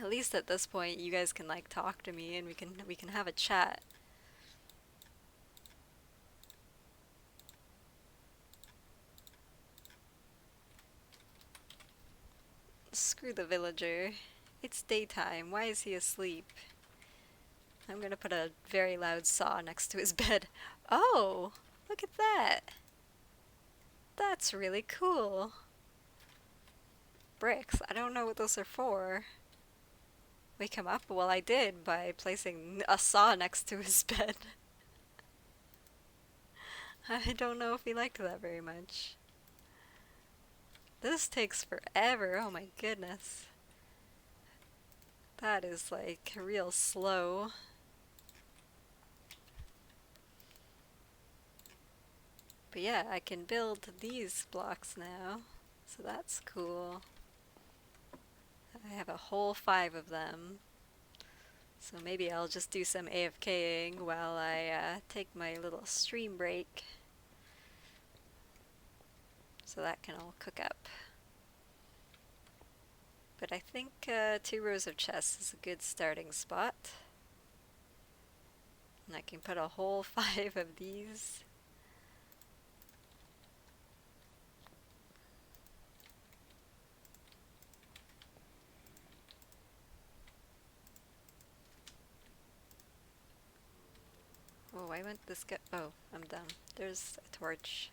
S1: At least at this point, you guys can like talk to me and we can have a chat. Screw the villager. It's daytime. Why is he asleep? I'm gonna put a very loud saw next to his bed. Oh, look at that. That's really cool. Bricks. I don't know what those are for. Wake him up? Well, I did by placing a saw next to his bed. I don't know if he liked that very much. This takes forever. Oh my goodness. That is like real slow. But yeah, I can build these blocks now. So that's cool. I have a whole 5 of them. So maybe I'll just do some AFKing while I take my little stream break. So that can all cook up. But I think 2 rows of chests is a good starting spot. And I can put a whole 5 of these. Oh, I went this guy. Oh, I'm done. There's a torch.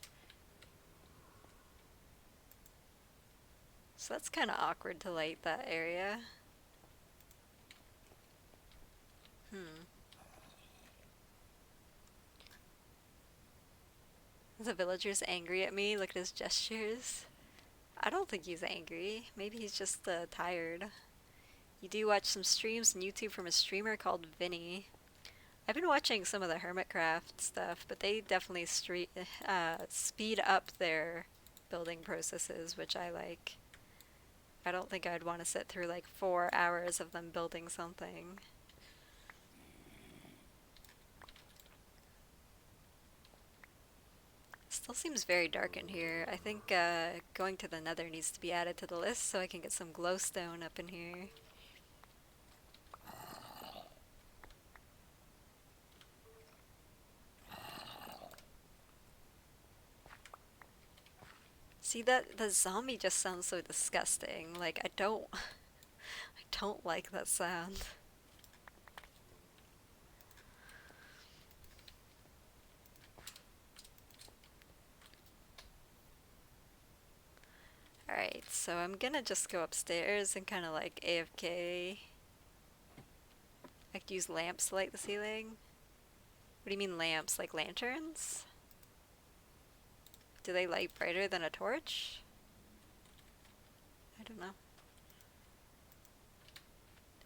S1: So that's kind of awkward to light that area. The villager's angry at me. Look at his gestures. I don't think he's angry. Maybe he's just tired. You do watch some streams on YouTube from a streamer called Vinny. I've been watching some of the Hermitcraft stuff, but they definitely speed up their building processes, which I like. I don't think I'd want to sit through like 4 hours of them building something. Still seems very dark in here. I think going to the nether needs to be added to the list so I can get some glowstone up in here. See, that the zombie just sounds so disgusting. Like I don't I don't like that sound. Alright, so I'm gonna just go upstairs and kind of like AFK. I could use lamps to light the ceiling. What do you mean lamps? Like lanterns? Do they light brighter than a torch? I don't know.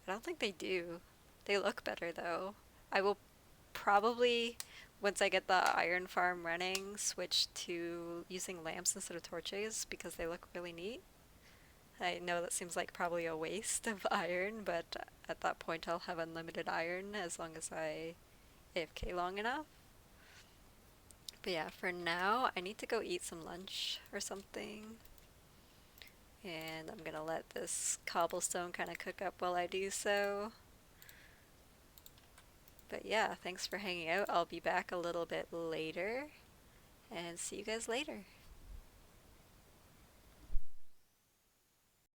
S1: I don't think they do. They look better though. I will probably, once I get the iron farm running, switch to using lamps instead of torches because they look really neat. I know that seems like probably a waste of iron, but at that point I'll have unlimited iron as long as I AFK long enough. But yeah, for now, I need to go eat some lunch or something. And I'm gonna let this cobblestone kind of cook up while I do so. But yeah, thanks for hanging out. I'll be back a little bit later. and see you guys later.